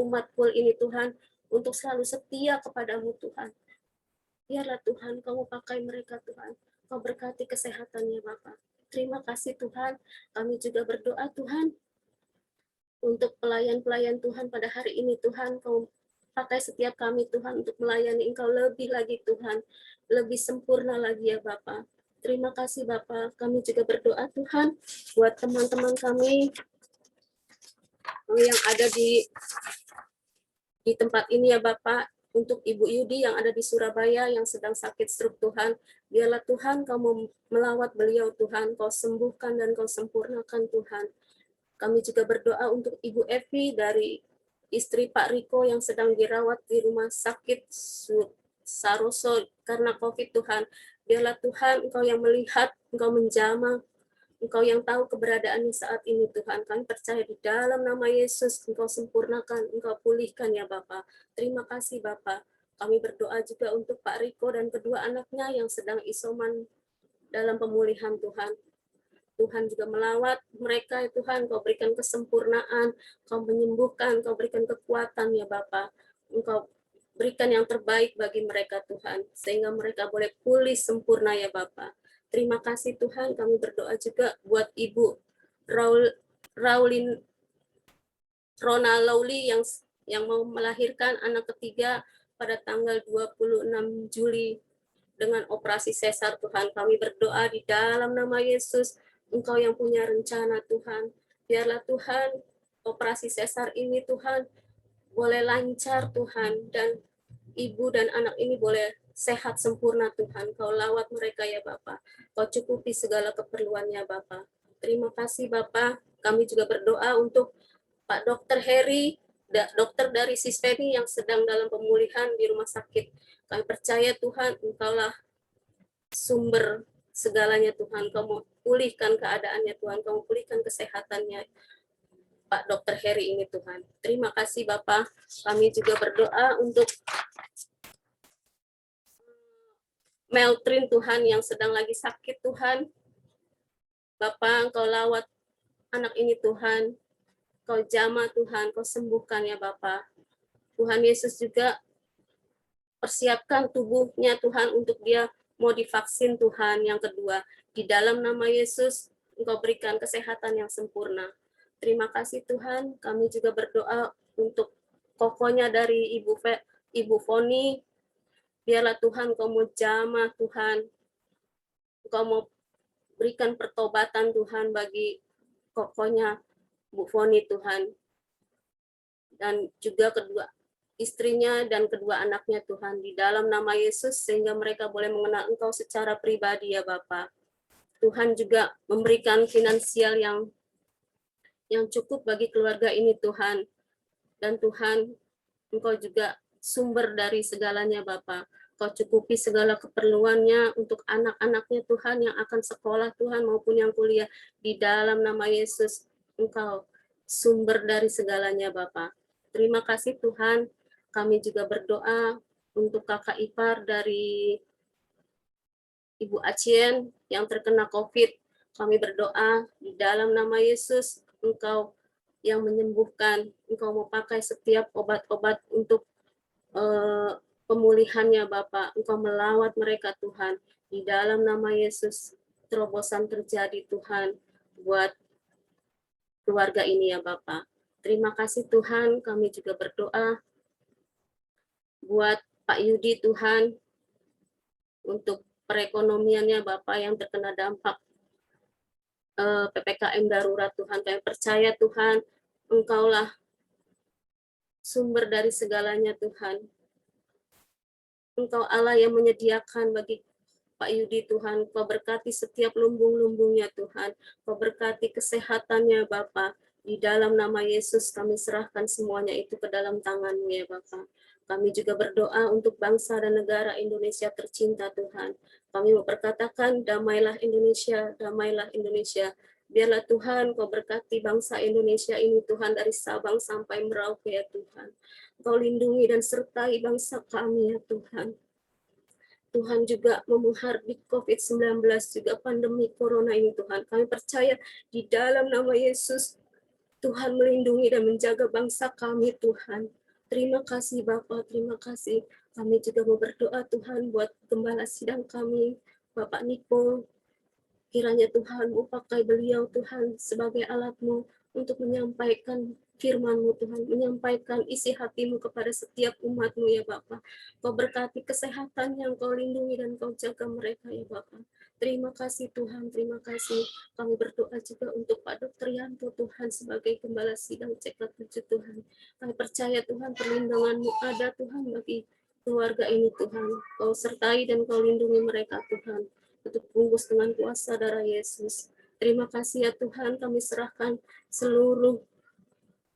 umat Kul ini Tuhan, untuk selalu setia kepadamu Tuhan. Biarlah Tuhan Kau pakai mereka Tuhan. Kau berkati kesehatannya Bapak. Terima kasih Tuhan. Kami juga berdoa Tuhan untuk pelayan-pelayan Tuhan pada hari ini Tuhan. Kau pakai setiap kami Tuhan untuk melayani Engkau lebih lagi Tuhan. Lebih sempurna lagi ya Bapak. Terima kasih Bapak. Kami juga berdoa Tuhan buat teman-teman kami yang ada di tempat ini ya Bapak, untuk Ibu Yudi yang ada di Surabaya yang sedang sakit stroke Tuhan. Biarlah Tuhan Kau melawat beliau Tuhan, Kau sembuhkan dan Kau sempurnakan Tuhan. Kami juga berdoa untuk Ibu Evi dari istri Pak Riko yang sedang dirawat di rumah sakit Saroso karena COVID Tuhan. Biarlah Tuhan Engkau yang melihat, Engkau menjamah, Engkau yang tahu keberadaannya saat ini Tuhan. Kami percaya di dalam nama Yesus Engkau sempurnakan, Engkau pulihkan ya Bapa. Terima kasih Bapa. Kami berdoa juga untuk Pak Riko dan kedua anaknya yang sedang isoman dalam pemulihan Tuhan. Tuhan juga melawat mereka ya Tuhan. Kau berikan kesempurnaan, Kau menyembuhkan, Kau berikan kekuatan ya Bapa. Engkau berikan yang terbaik bagi mereka Tuhan, sehingga mereka boleh pulih sempurna ya Bapa. Terima kasih Tuhan, kami berdoa juga buat Ibu Rona Lawli yang mau melahirkan anak ketiga pada tanggal 26 Juli dengan operasi sesar Tuhan. Kami berdoa di dalam nama Yesus, Engkau yang punya rencana Tuhan. Biarlah Tuhan operasi sesar ini Tuhan boleh lancar Tuhan, dan ibu dan anak ini boleh sehat sempurna Tuhan. Kau lawat mereka ya Bapa. Kau cukupi segala keperluannya Bapa. Terima kasih Bapa. Kami juga berdoa untuk Pak Dr. Heri, dokter dari Sistemi yang sedang dalam pemulihan di rumah sakit. Kami percaya Tuhan, Engkaulah sumber segalanya Tuhan. Kau mau pulihkan keadaannya Tuhan. Kau mau pulihkan kesehatannya Pak Dr. Heri ini Tuhan. Terima kasih Bapak. Kami juga berdoa untuk Meltrin Tuhan yang sedang lagi sakit Tuhan. Bapak, Engkau lawat anak ini Tuhan. Kau jamah Tuhan, Kau sembuhkan ya Bapak. Tuhan Yesus juga persiapkan tubuhnya Tuhan untuk dia mau divaksin Tuhan yang kedua. Di dalam nama Yesus, Engkau berikan kesehatan yang sempurna. Terima kasih Tuhan. Kami juga berdoa untuk kokonya dari Ibu Foni. Biarlah Tuhan Kau mau jamah Tuhan. Kau mau berikan pertobatan Tuhan bagi kokonya Bu Foni Tuhan. Dan juga kedua istrinya dan kedua anaknya Tuhan. Di dalam nama Yesus sehingga mereka boleh mengenal Engkau secara pribadi ya Bapa. Tuhan juga memberikan finansial yang cukup bagi keluarga ini Tuhan. Dan Tuhan, Engkau juga sumber dari segalanya Bapa. Kau cukupi segala keperluannya untuk anak-anaknya Tuhan yang akan sekolah Tuhan maupun yang kuliah. Di dalam nama Yesus, Engkau sumber dari segalanya Bapa. Terima kasih Tuhan. Kami juga berdoa untuk kakak ipar dari Ibu Acien yang terkena COVID. Kami berdoa di dalam nama Yesus, Engkau yang menyembuhkan, Engkau mau pakai setiap obat-obat untuk pemulihannya Bapak. Engkau melawat mereka Tuhan. Di dalam nama Yesus, terobosan terjadi Tuhan buat keluarga ini ya Bapak. Terima kasih Tuhan, kami juga berdoa buat Pak Yudi Tuhan, untuk perekonomiannya Bapak yang terkena dampak PPKM darurat Tuhan. Kami percaya Tuhan, Engkaulah sumber dari segalanya Tuhan. Engkau Allah yang menyediakan bagi Pak Yudi Tuhan. Kau berkati setiap lumbung-lumbungnya Tuhan. Kau berkati kesehatannya Bapa. Di dalam nama Yesus kami serahkan semuanya itu ke dalam tangan-Mu ya Bapa. Kami juga berdoa untuk bangsa dan negara Indonesia tercinta Tuhan. Kami memperkatakan damailah Indonesia, damailah Indonesia. Biarlah Tuhan Kau berkati bangsa Indonesia ini Tuhan dari Sabang sampai Merauke ya Tuhan. Kau lindungi dan sertai bangsa kami ya Tuhan. Tuhan juga menghardik COVID-19 juga pandemi Corona ini Tuhan. Kami percaya di dalam nama Yesus Tuhan melindungi dan menjaga bangsa kami Tuhan. Terima kasih Bapak, terima kasih. Kami juga mau berdoa Tuhan buat gembala sidang kami, Bapak Niko. Kiranya Tuhan mau pakai beliau Tuhan sebagai alat-Mu untuk menyampaikan firman-Mu Tuhan, menyampaikan isi hati-Mu kepada setiap umat-Mu ya Bapa. Kau berkati kesehatan yang Kau lindungi dan Kau jaga mereka ya Bapa. Terima kasih Tuhan, terima kasih. Kami berdoa juga untuk Pak Dr. Yanto Tuhan sebagai gembala sidang CK7 Tuhan. Kami percaya Tuhan perlindungan-Mu ada Tuhan bagi keluarga ini Tuhan. Kau sertai dan Kau lindungi mereka Tuhan. Untuk bungkus dengan kuasa darah Yesus. Terima kasih ya Tuhan, kami serahkan seluruh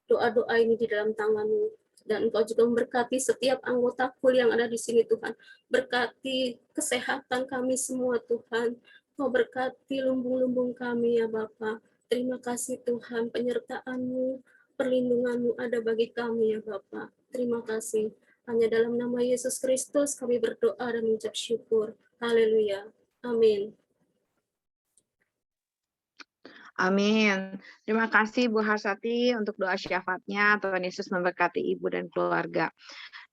doa-doa ini di dalam tangan-Mu. Dan Engkau juga memberkati setiap anggota kul yang ada di sini Tuhan. Berkati kesehatan kami semua Tuhan. Kau berkati lumbung-lumbung kami ya Bapa. Terima kasih Tuhan, penyertaan-Mu, perlindungan-Mu ada bagi kami ya Bapa. Terima kasih. Hanya dalam nama Yesus Kristus kami berdoa dan mengucap syukur. Haleluya. Amin. Amin. Terima kasih Bu Harsati untuk doa syafaatnya. Tuhan Yesus memberkati Ibu dan keluarga.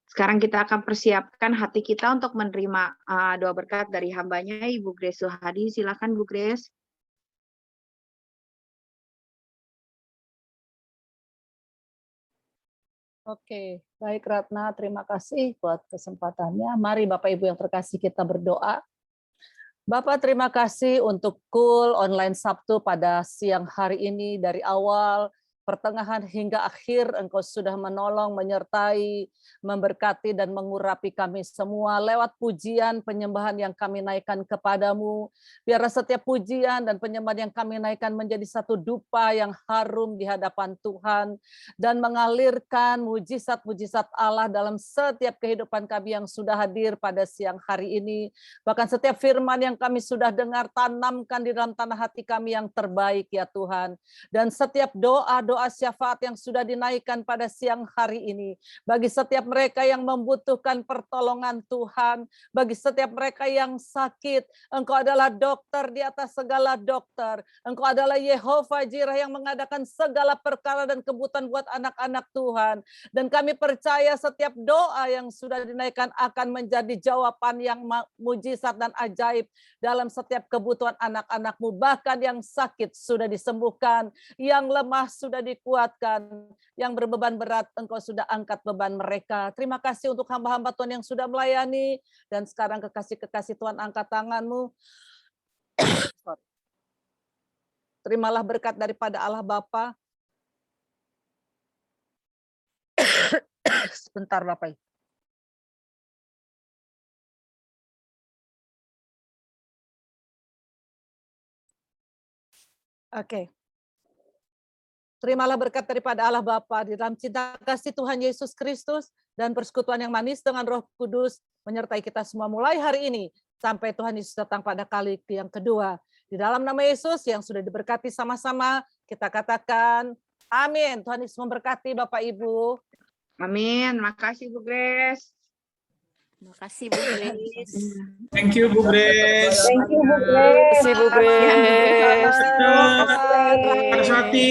Sekarang kita akan persiapkan hati kita untuk menerima doa berkat dari hambanya Ibu Grace Suhadi. Silakan Bu Grace. Oke, baik Ratna, terima kasih buat kesempatannya. Mari Bapak Ibu yang terkasih kita berdoa. Bapak terima kasih untuk KUL online Sabtu pada siang hari ini dari awal, pertengahan hingga akhir Engkau sudah menolong, menyertai, memberkati dan mengurapi kami semua lewat pujian penyembahan yang kami naikkan kepadamu. Biarlah setiap pujian dan penyembahan yang kami naikkan menjadi satu dupa yang harum di hadapan Tuhan dan mengalirkan mujizat-mujizat Allah dalam setiap kehidupan kami yang sudah hadir pada siang hari ini. Bahkan setiap firman yang kami sudah dengar, tanamkan di dalam tanah hati kami yang terbaik ya Tuhan. Dan setiap doa-doa syafaat yang sudah dinaikkan pada siang hari ini, bagi setiap mereka yang membutuhkan pertolongan Tuhan, bagi setiap mereka yang sakit, Engkau adalah dokter di atas segala dokter. Engkau adalah Yehova Jireh yang mengadakan segala perkara dan kebutuhan buat anak-anak Tuhan. Dan kami percaya setiap doa yang sudah dinaikkan akan menjadi jawaban yang mujizat dan ajaib dalam setiap kebutuhan anak-anak-Mu. Bahkan yang sakit sudah disembuhkan, yang lemah sudah dikuatkan, yang berbeban berat Engkau sudah angkat beban mereka. Terima kasih untuk hamba-hamba Tuhan yang sudah melayani, dan sekarang kekasih-kekasih Tuhan angkat tangan-Mu. Terimalah berkat daripada Allah Bapa. Sebentar Bapak. Oke. Terimalah berkat daripada Allah Bapa di dalam cinta kasih Tuhan Yesus Kristus dan persekutuan yang manis dengan Roh Kudus menyertai kita semua mulai hari ini sampai Tuhan Yesus datang pada kali yang kedua. Di dalam nama Yesus yang sudah diberkati sama-sama, kita katakan amin. Tuhan Yesus memberkati Bapak Ibu. Amin. Makasih Bu Grace. Terima kasih Bu Grace. Thank you, Bu Grace. Thank you, Bu Grace. Terima kasih Bu Grace. Saraswati.